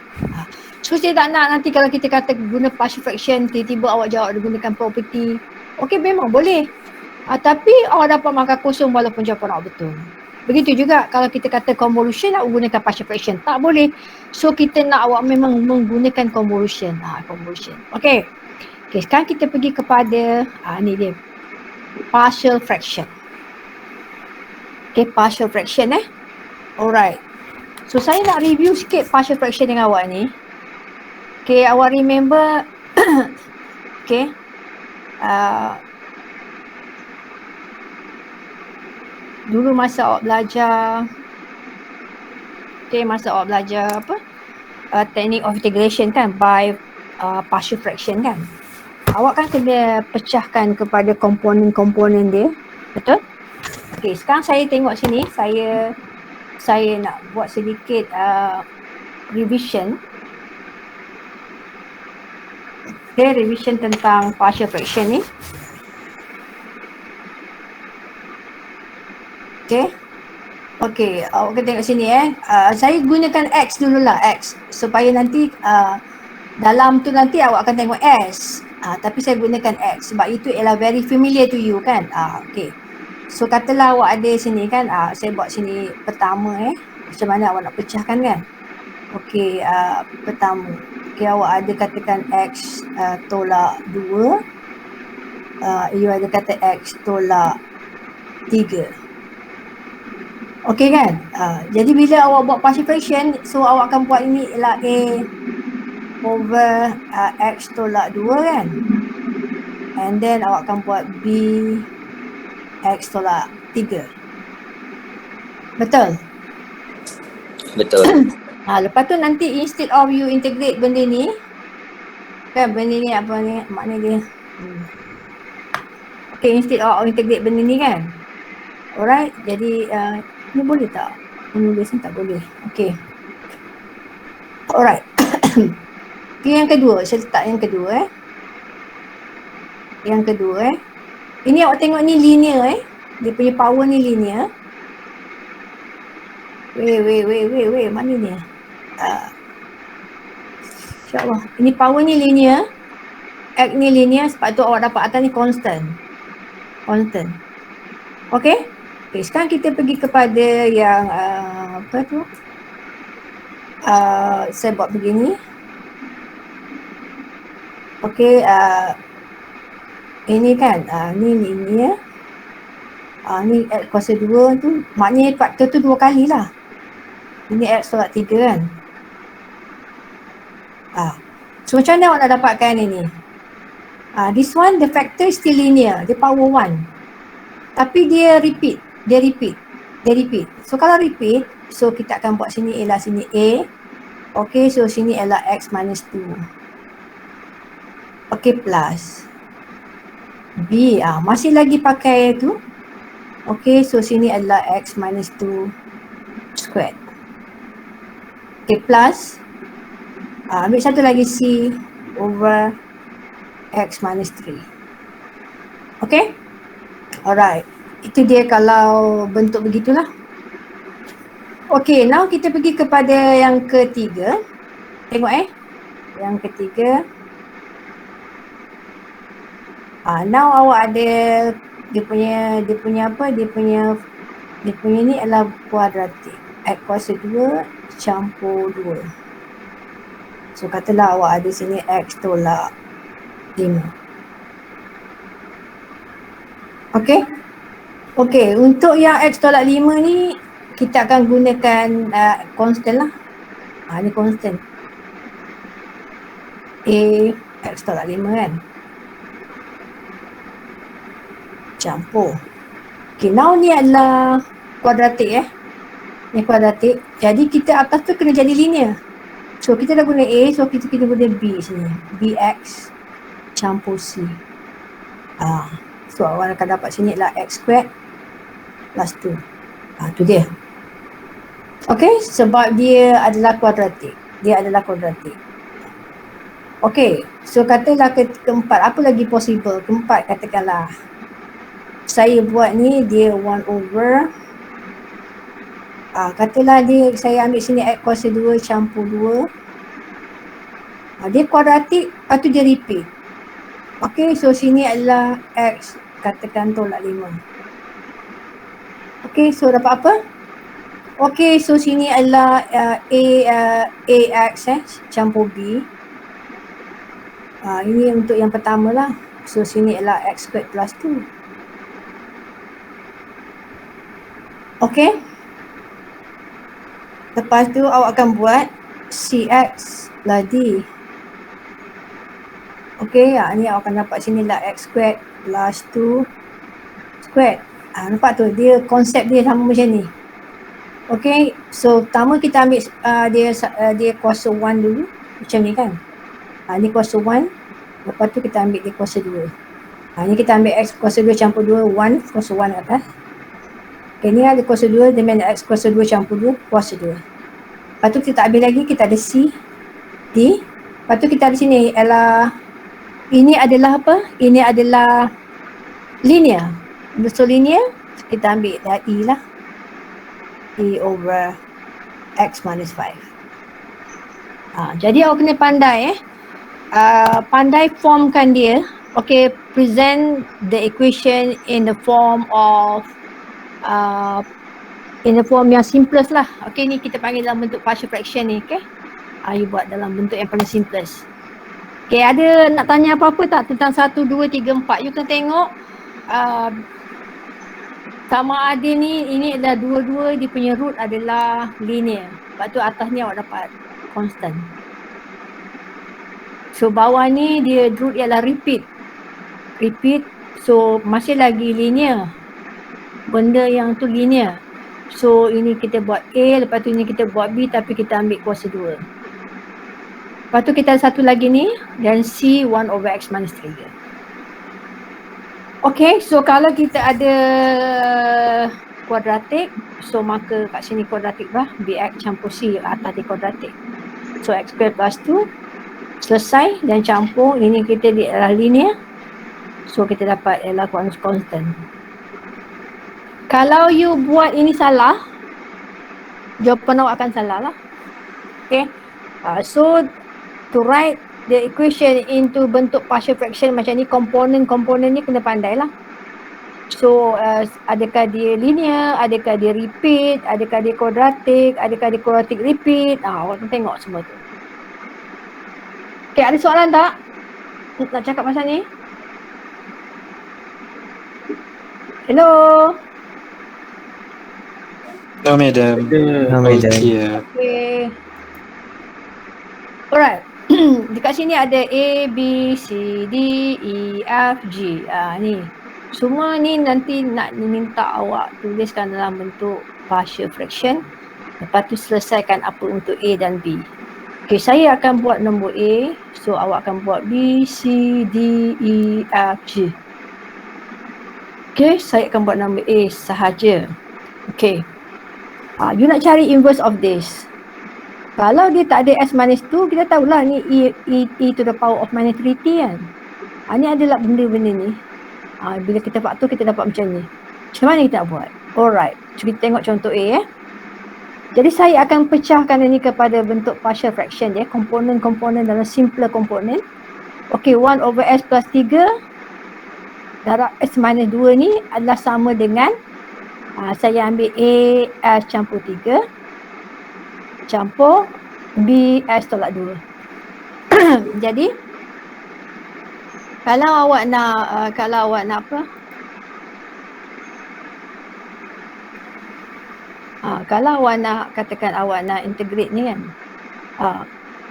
So saya tak nak nanti kalau kita kata guna partial fraction, tiba-tiba awak jawab gunakan property. Okay, memang boleh. Tapi awak dapat markah kosong walaupun jawapan awak betul. Begitu juga kalau kita kata convolution nak gunakan partial fraction, tak boleh. So kita nak awak memang menggunakan convolution. Convolution. Okay. Okay, sekarang kita pergi kepada ni dia. Partial fraction. Okay, partial fraction Alright. So saya nak review sikit partial fraction dengan awak ni. Okay, awak remember okay. Dulu masa awak belajar apa? Technique of integration kan by partial fraction kan. Awak kan kena pecahkan kepada komponen-komponen dia. Betul? Okay, sekarang saya tengok sini, saya nak buat sedikit revision. Okay, revision tentang partial fraction ni. Okay. Okay, awak tengok sini saya gunakan X dululah, X. Supaya nanti dalam tu nanti awak akan tengok S. Tapi saya gunakan X sebab itu ialah very familiar to you kan. Okay. So katalah awak ada sini kan, saya buat sini pertama macam mana awak nak pecahkan kan. Okay, pertama. Okay, awak ada katakan X tolak 2. You ada kata X tolak 3. Okay kan? Jadi bila awak buat partial fraction, so awak akan buat ini ialah A over X tolak 2 kan? And then awak akan buat B X tolak 3. Betul? Betul. Lepas tu nanti instead of you integrate benda ni, kan benda ni apa ni, makna dia. Okay, instead of integrate benda ni kan? Alright, jadi ni boleh tak? Menulis ni tak boleh. Okay. Alright. Okay, yang kedua. Saya letak yang kedua Yang kedua ini awak tengok ni linear Dia punya power ni linear. Wait. Mana ni? InsyaAllah. Ini power ni linear. X ni linear. Sebab tu awak dapat atas ni constant. Okay? Okay, sekarang kita pergi kepada yang apa tu? Saya buat begini. Okay, ini kan, ni linear. Ni X kuasa 2 tu, maknanya faktor tu 2 kali lah. Ini X tolak 3 kan. So macam mana awak nak dapatkan ini? This one, the factor still linear, dia power 1. Tapi dia repeat. So kalau repeat, so kita akan buat sini ialah sini A. Okay, so sini ialah X minus 2. Okay, plus B, masih lagi pakai tu. Okay, so sini adalah X minus 2 squared. Okay, plus ambil satu lagi C over X minus 3. Okay, alright. Itu dia kalau bentuk begitulah. Okay, now kita pergi kepada yang ketiga. Tengok yang ketiga. Now awak ada dia punya apa? Dia punya ni adalah kuadratik. X kuasa 2 campur 2. So katalah awak ada sini X tolak 5. Okay. Okay, untuk yang X tolak 5 ni kita akan gunakan constant lah. Ni constant. A X tolak 5 kan. Campur. Okay, now ni adalah kuadratik Ni kuadratik. Jadi kita atas tu kena jadi linear. So kita dah guna A, so kita kena guna B sini. BX campur C. So awak akan dapat sini adalah X squared plus 2. Tu dia. Okay, sebab dia adalah kuadratik. Okay, so katalah keempat, apa lagi possible? Keempat katakanlah. Saya buat ni dia 1 over. Katalah saya ambil sini X kuasa 2 campur 2. Dia kuadratik, lepas tu dia repeat. Okay, so sini adalah X katakan tolak 5. Okay, so dapat apa? Okay, so sini adalah AX campur B. Ini untuk yang pertama lah. So sini adalah X squared plus 2. Okay. Lepas tu awak akan buat CX lah D. Okay, ni awak akan dapat sini lah X squared plus 2 squared. Nampak tu, dia konsep dia sama macam ni. Okay, so pertama kita ambil dia kuasa 1 dulu. Macam ni kan. Ni kuasa 1. Lepas tu kita ambil dia kuasa 2. Ni kita ambil X kuasa 2 campur 2, 1 kuasa 1 atas. Okay, ni ada kuasa 2, dia mana X kuasa 2 campur 2, kuasa 2. Lepas tu kita ambil lagi, kita ada C, D. Lepas tu kita ada sini ialah ini adalah apa? Ini adalah linear. So linear, kita ambil dah E lah. E over X minus 5. Jadi awak kena pandai pandai formkan dia. Okay, present the equation in the form of in the form yang simplest lah. Okay, ni kita panggil dalam bentuk partial fraction ni. Okay, you buat dalam bentuk yang paling simplest. Okay, ada nak tanya apa-apa tak tentang 1, 2, 3, 4? You kena tengok sama ada ni, ini adalah dua-dua dia punya root adalah linear. Lepas tu atas ni awak dapat constant. So bawah ni dia root ialah repeat. So masih lagi linear. Benda yang tu linear. So ini kita buat A, lepas tu ini kita buat B, tapi kita ambil kuasa 2. Lepas tu kita ada satu lagi ni, dan C 1 over X minus 3. Okay, so kalau kita ada kuadratik, so maka kat sini kuadratik lah, Bx campur C atas dia kuadratik. So X square plus 2, selesai dan campur, ini kita di adalah linear. So kita dapat ialah constant. Kalau you buat ini salah, jawapan awak akan salah lah. Okay, so to write the equation into bentuk partial fraction macam ni, komponen-komponen ni kena pandai lah. So adakah dia linear, adakah dia repeat, adakah dia kuadratik, adakah dia kuadratik repeat, awak kena tengok semua tu. Okay, ada soalan tak? Nak cakap pasal ni? Hello? No, madam. Okay. Alright. Dekat sini ada A, B, C, D, E, F, G. Ni. Semua ni nanti nak minta awak tuliskan dalam bentuk partial fraction. Lepas tu selesaikan apa untuk A dan B. Okay, saya akan buat nombor A. So awak akan buat B, C, D, E, F, G. Okay, saya akan buat nombor A sahaja. Okay. You nak cari inverse of this. Kalau dia tak ada S minus 2, kita tahulah ni E to the power of minus 3t kan. Ni adalah benda-benda ni. Bila kita faktor, kita dapat macam ni. Macam mana kita nak buat? Alright, so kita tengok contoh A . Jadi saya akan pecahkan ini kepada bentuk partial fraction dia. Komponen-komponen dalam simpler komponen. Okay, 1 over S plus 3 darab S minus 2 ni adalah sama dengan saya ambil A S campur 3 campur B S tolak 2. Jadi kalau awak nak apa? Kalau awak nak katakan awak nak integrate ni kan.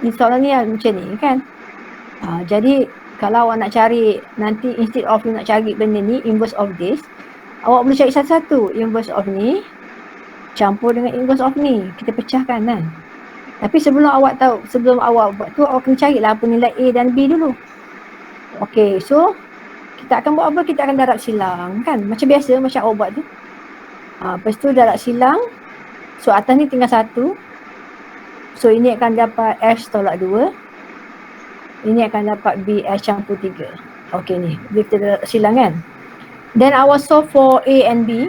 Ni soalan ni macam ni kan. Jadi kalau awak nak cari nanti instead of you nak cari benda ni inverse of this, awak boleh cari satu-satu inverse of ni campur dengan inverse of ni, kita pecahkan kan. Tapi sebelum awak buat tu, awak kena carilah apa nilai A dan B dulu. Okay, so kita akan buat apa? Kita akan darab silang kan, macam biasa macam awak buat tu. Lepas tu darab silang. So atas ni tinggal 1. So ini akan dapat S tolak 2. Ini akan dapat B S campur 3. Okay ni, kita darab silang kan. Then awak solve for A and B.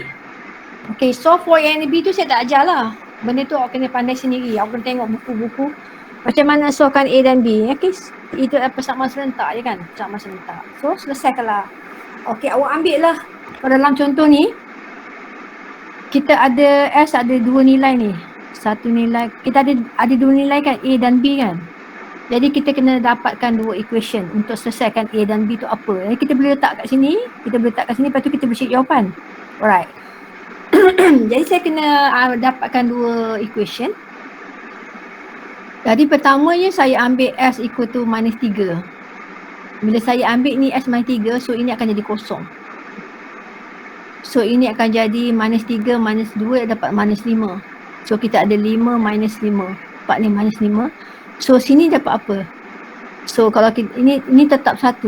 Okay, solve for A and B tu saya tak ajar lah. Benda tu awak kena pandai sendiri. Awak kena tengok buku-buku macam mana solvekan A dan B. Okay, itu persamaan serentak je kan. Persamaan serentak. So selesaikanlah. Okay, awak ambil lah. Pada dalam contoh ni, kita ada S ada dua nilai ni. Satu nilai, kita ada dua nilai kan, A dan B kan. Jadi kita kena dapatkan dua equation untuk selesaikan A dan B tu apa. Jadi kita boleh letak kat sini, lepas tu kita boleh cari jawapan. Alright. Jadi saya kena dapatkan dua equation. Jadi pertamanya saya ambil S equal to minus 3. Bila saya ambil ni S minus 3, so ini akan jadi kosong. So ini akan jadi minus 3 minus 2 dapat minus 5. So kita ada 5 minus 5. 4 ni minus 5. So sini dapat apa? So kalau kita, ini tetap 1.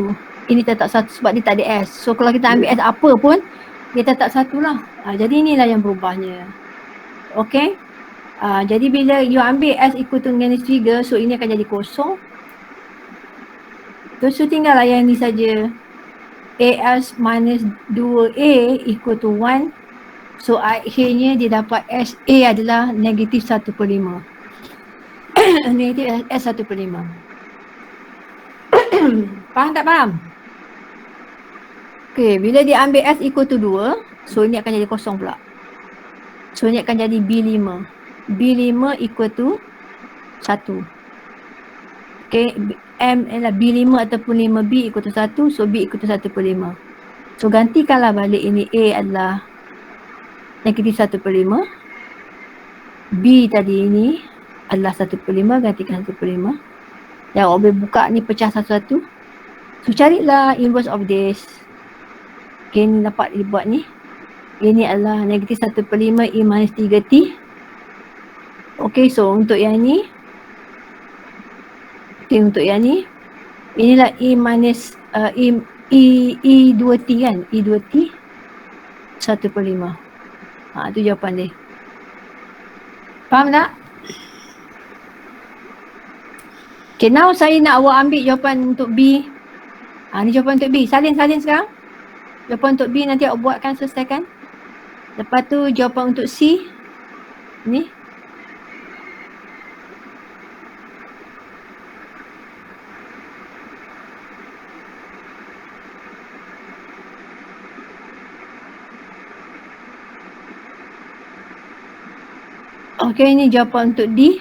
Ini tetap 1 sebab dia tak ada S. So kalau kita ambil S apa pun, dia tetap 1 lah. Jadi inilah yang berubahnya. Okay. Jadi bila you ambil S equal to minus 3, so ini akan jadi kosong. So tinggallah yang ni saja. AS minus 2A equal to 1. So akhirnya dia dapat SA adalah negatif 1/5. Negatif S 1/5. Faham tak faham? Okay, bila dia ambil S equal to 2, so ini akan jadi kosong pula. So ini akan jadi B5. B5 equal to 1. Okay, M adalah B5 ataupun 5B equal to 1, so B equal to 1/5. So gantikanlah balik ini A adalah negatif 1/5. B tadi ini adalah 1/5, gantikan 1/5. Yang awak boleh buka ni pecah satu-satu. So carilah inverse of this. Okay, ni dapat dibuat ni. Ini adalah negatif 1/5 E minus 3T. Okay, so untuk yang ni, untuk yang ni, inilah E minus E2T kan, E2T 1/5. Tu jawapan dia. Faham tak? Okay, now saya nak awak ambil jawapan untuk B. Ni jawapan untuk B. Salin sekarang. Jawapan untuk B nanti awak buatkan, selesaikan. Lepas tu jawapan untuk C. Ni. Okay, ini jawapan untuk D.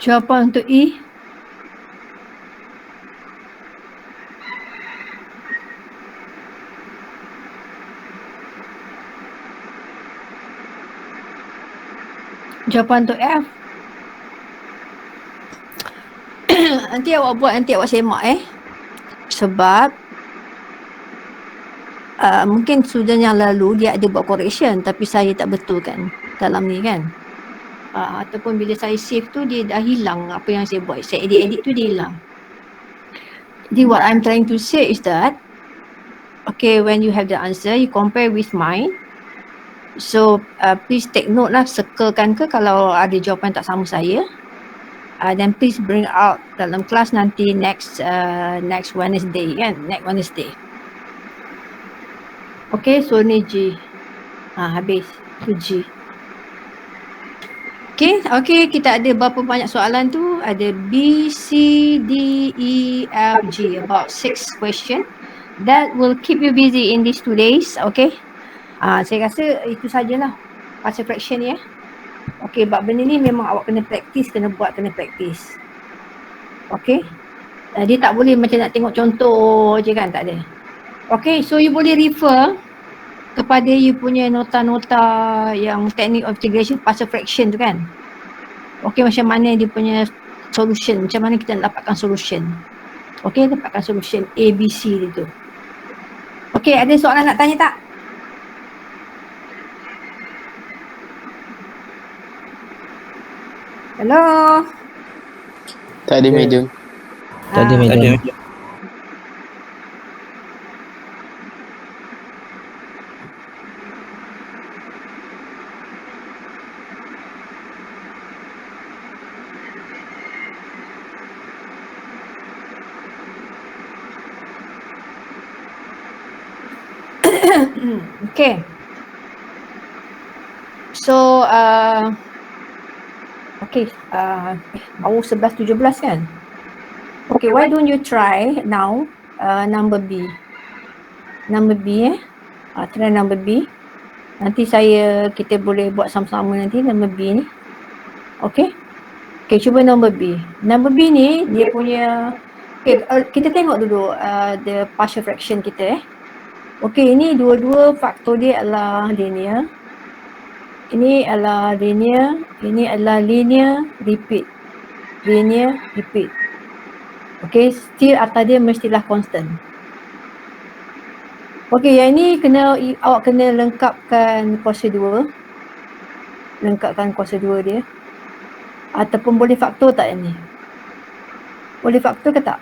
Jawapan untuk E. Jawapan untuk F. Nanti awak buat, nanti awak semak sebab mungkin sudah yang lalu dia ada buat correction tapi saya tak betulkan dalam ni kan. Ataupun bila saya save tu dia dah hilang apa yang saya buat. Saya edit tu dia hilang. Jadi what I'm trying to say is that okay, when you have the answer, you compare with mine. So please take note lah, circlekan ke kalau ada jawapan tak sama saya. Then please bring out dalam kelas nanti next Wednesday kan, next Wednesday. Okay, so ni G. Habis. Tu G. Okay, kita ada berapa banyak soalan tu? Ada B, C, D, E, F, G. About 6 question. That will keep you busy in these 2 days. Okay. Saya rasa itu sajalah partial fraction ya. Okay, bab benda ni memang awak kena praktis, kena praktis. Okay. Dia tak boleh macam nak tengok contoh je kan, tak ada. Okay, so you boleh refer kepada you punya nota-nota yang technique of integration partial fraction tu kan. Okay, macam mana dia punya solution, macam mana kita nak dapatkan solution. Okay, dapatkan solution A, B, C dia tu. Okay, ada soalan nak tanya tak? Hello? Tak ada medium. Tak ada medium. Okay. So okay, baru 11:17 kan? Okay, why don't you try now number B. Number B try number B. Nanti kita boleh buat sama-sama nanti number B ni. Okay? Okay, cuba number B. Number B ni dia punya, okay, kita tengok dulu the partial fraction kita Okay, ini dua-dua faktor dia adalah linear. Ini adalah linear, ini adalah linear repeat. Linear repeat. Okay, still atas dia mestilah constant. Okay, yang ini awak kena lengkapkan prosedur. Lengkapkan prosedur dia. Ataupun boleh faktor tak ini? Boleh faktor ke tak?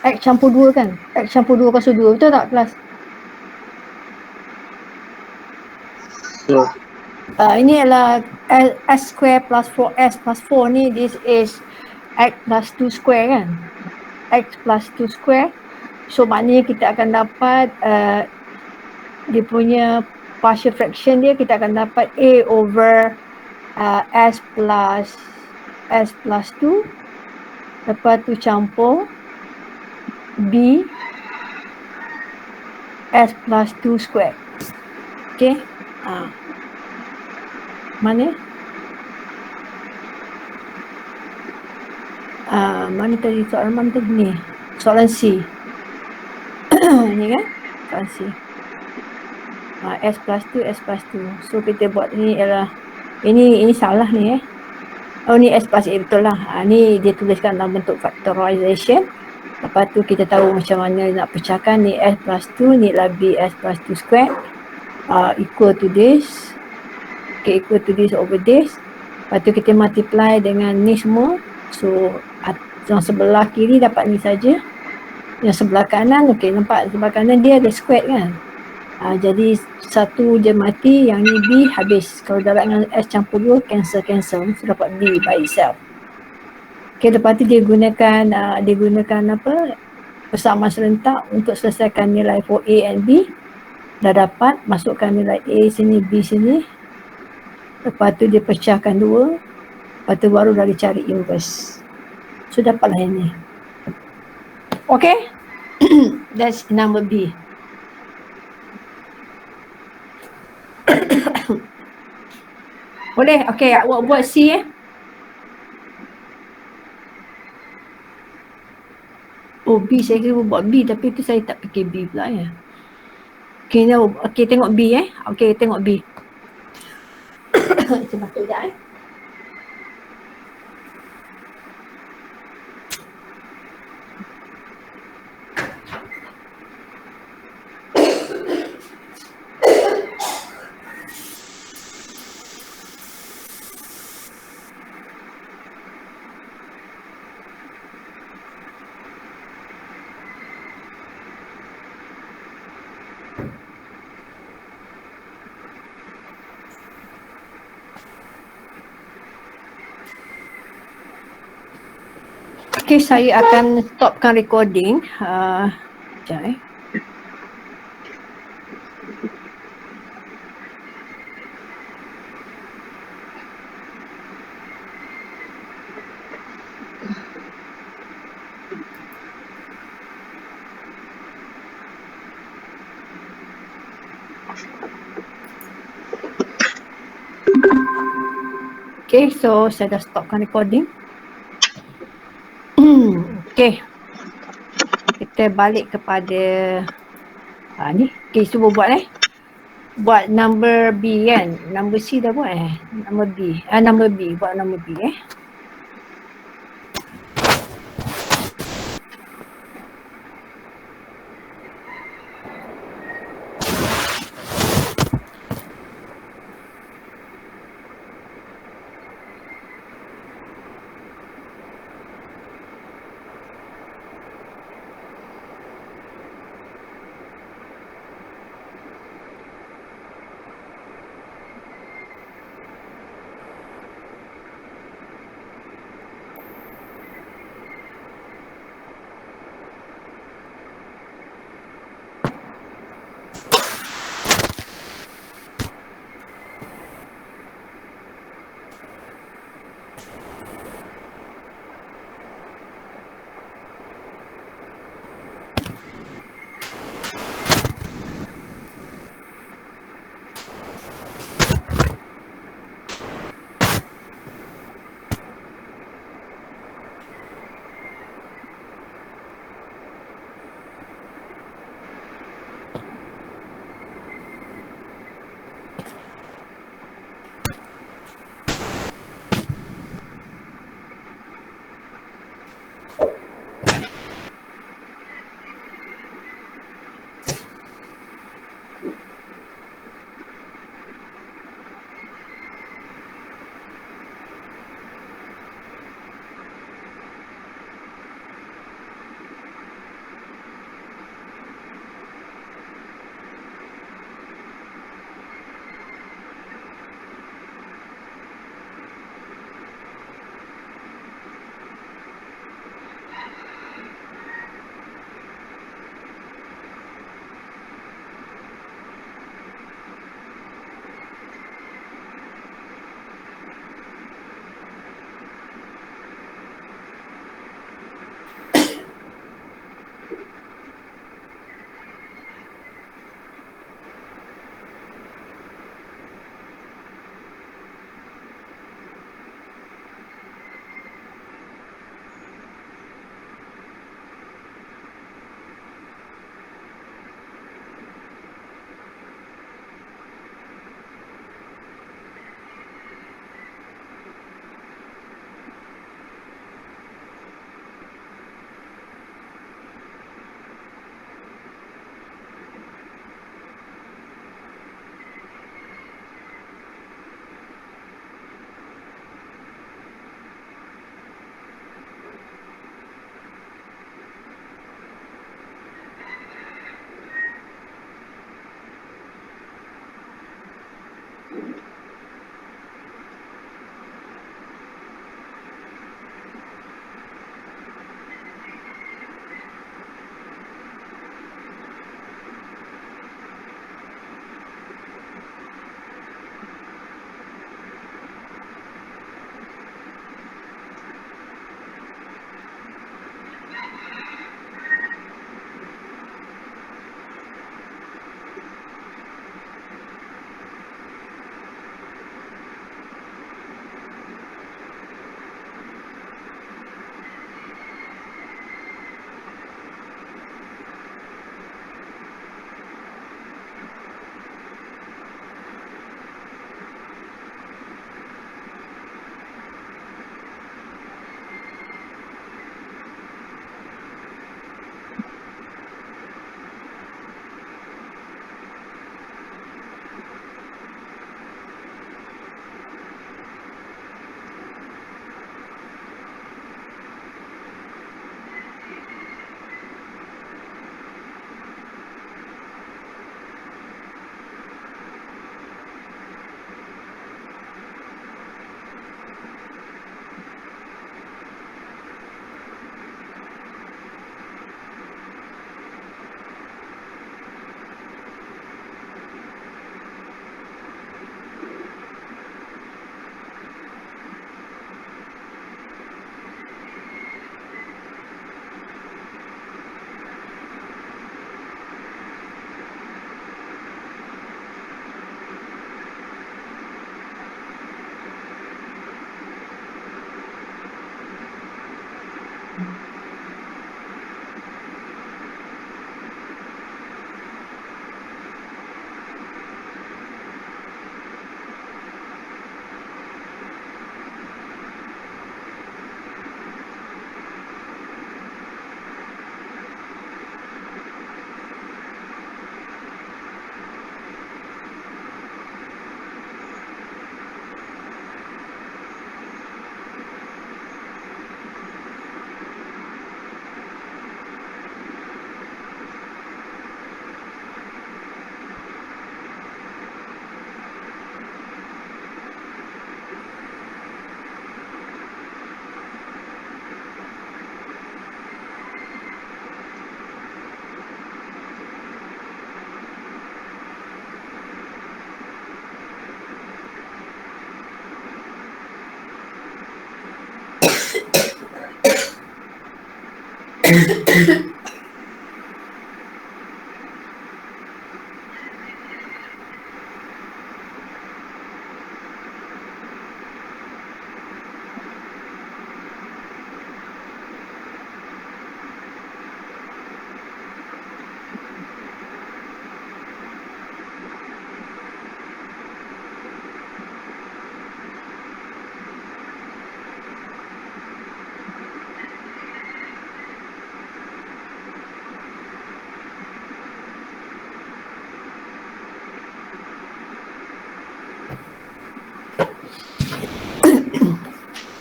X campur 2 kan? X campur 2 kuasa 2, betul tak kelas? Ini adalah S square plus 4S plus 4 ni, this is X plus 2 square kan. X plus 2 square. So maknanya kita akan dapat dia punya partial fraction dia, kita akan dapat A over S plus 2. Lepas tu campur B S plus 2 square. Okay. Mana? Mana tadi soalan mana tadi ni? Soalan C. Ni kan? Soalan C. S plus 2, S plus 2. So kita buat ni ialah, ini salah ni Oh ni S plus A, betul lah. Ni dia tuliskan dalam bentuk factorization. Lepas tu kita tahu macam mana nak pecahkan. Ni S plus 2, ni adalah B S plus 2 square. Equal to this. Okay, equal to this over this. Lepas tu kita multiply dengan ni semua. So yang sebelah kiri dapat ni saja. Yang sebelah kanan, okay, nampak sebelah kanan dia ada square kan. Jadi satu je mati, yang ni B habis. Kalau darab dengan S campur 2, cancel. So dapat B by itself. Okay, lepas tu dia gunakan apa, persamaan serentak untuk selesaikan nilai for A and B. Dah dapat, masukkan nilai A sini, B sini. Lepas tu dia pecahkan 2. Lepas tu baru dah dicari inverse. So dapatlah ini. Okay. That's number B. Boleh? Okay, awak buat C Oh, B, saya kira buat B tapi tu saya tak fikir B pula ya. Okay, okay, tengok B Okay, tengok B. Saya baca sekejap Okay, saya akan stopkan recording. Sekejap Okay, so saya dah stopkan recording. Okay, kita balik kepada ni. Okay, cuba buat buat number B kan. Number C dah buat number B. Number B, buat number B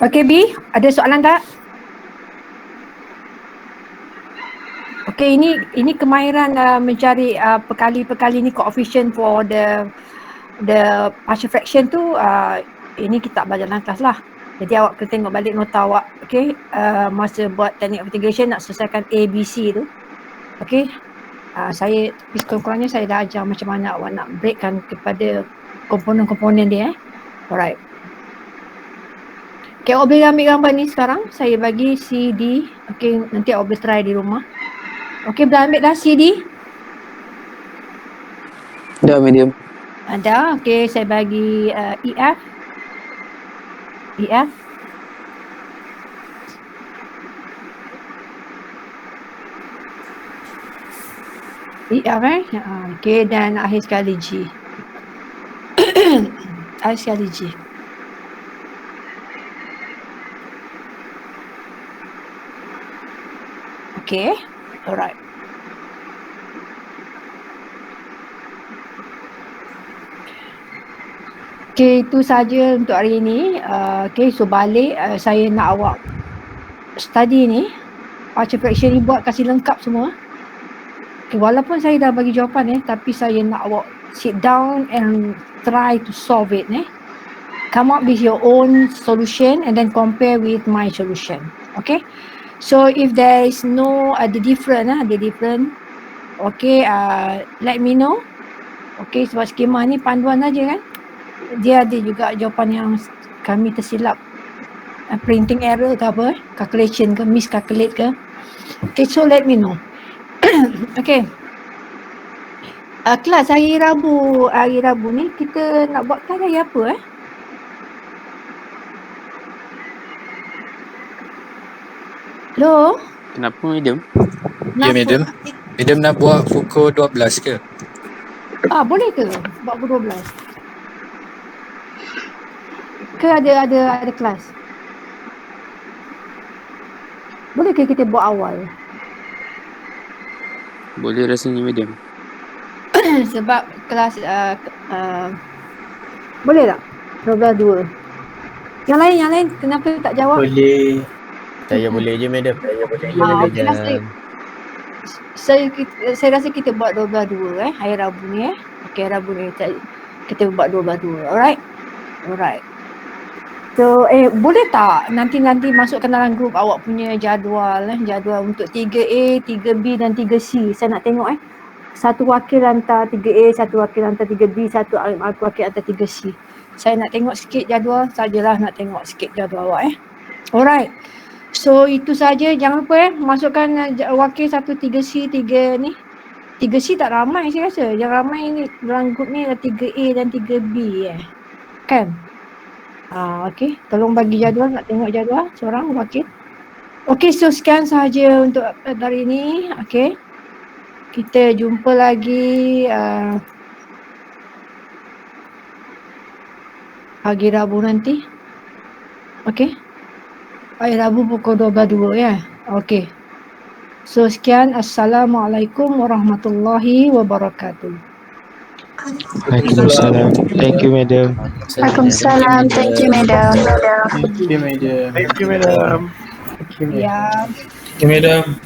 Okay B, ada soalan tak? Okay, ini kemahiran mencari perkali-perkali ni coefficient for the partial fraction tu, ini kita belajar dalam kelas lah. Jadi awak kena tengok balik nota awak, okay, masa buat teknik of integration nak selesaikan A, B, C tu. Okay, saya sekurang-kurangnya saya dah ajar macam mana awak nak breakkan kepada komponen-komponen dia. Alright. Okay, awak boleh ambil gambar ni sekarang. Saya bagi C, D. Okay, nanti awak boleh try di rumah. Okay, boleh ambil dah C, D? Dah medium. Ada. Okay, saya bagi E, F. E, F. E, F okay, dan akhir sekali G. Akhir sekali G. Okay, alright. Okay, itu saja untuk hari ini. Okay, so balik saya nak awak study ni. Partial fraction ni buat kasih lengkap semua. Okay, walaupun saya dah bagi jawapan tapi saya nak awak sit down and try to solve it Come up with your own solution and then compare with my solution. Okay. So if there is no the different, okay, let me know. Okay, sebab skema ni panduan saja kan. Dia ada juga jawapan yang kami tersilap, printing error ke apa, calculation ke, miscalculate ke. Okay, so let me know. Okay. Kelas hari Rabu ni kita nak buat kelas hari apa Hello? Kenapa medium? Ya, medium. Medium nak buat pukul 12 ke? Boleh ke buat pukul 12? Ke ada kelas? Boleh ke kita buat awal? Boleh rasanya medium. Sebab kelas boleh tak? 12-2. Yang lain kenapa tak jawab? Boleh. Saya boleh je madam. Saya boleh je. Saya rasa kita buat 12-2 hari Rabu ni Okay, Rabu ni kita buat 12-2. Alright. So boleh tak nanti masukkan dalam grup awak punya jadual untuk 3A, 3B dan 3C. Saya nak tengok satu wakil hantar 3A, satu wakil hantar 3B, satu wakil hantar 3C. Saya nak tengok sikit jadual sajalah, nak tengok sikit jadual awak Alright. So itu saja, jangan lupa masukkan wakil 1 3C 3 ni. 3C tak ramai saya rasa. Yang ramai ni dalam grup ni adalah 3A dan 3B kan. Okey, tolong bagi jadual, nak tengok jadual seorang wakil. Okey, so sekian sahaja untuk hari ini. Okey. Kita jumpa lagi pagi Rabu nanti. Okey. Hari Rabu pukul 12 Okey. So sekian, Assalamualaikum warahmatullahi wabarakatuh. Waalaikumsalam. Thank you madam. Waalaikumsalam. Thank you, madam. Thank you, medium. Thank you madam. Ya. Okay, madam.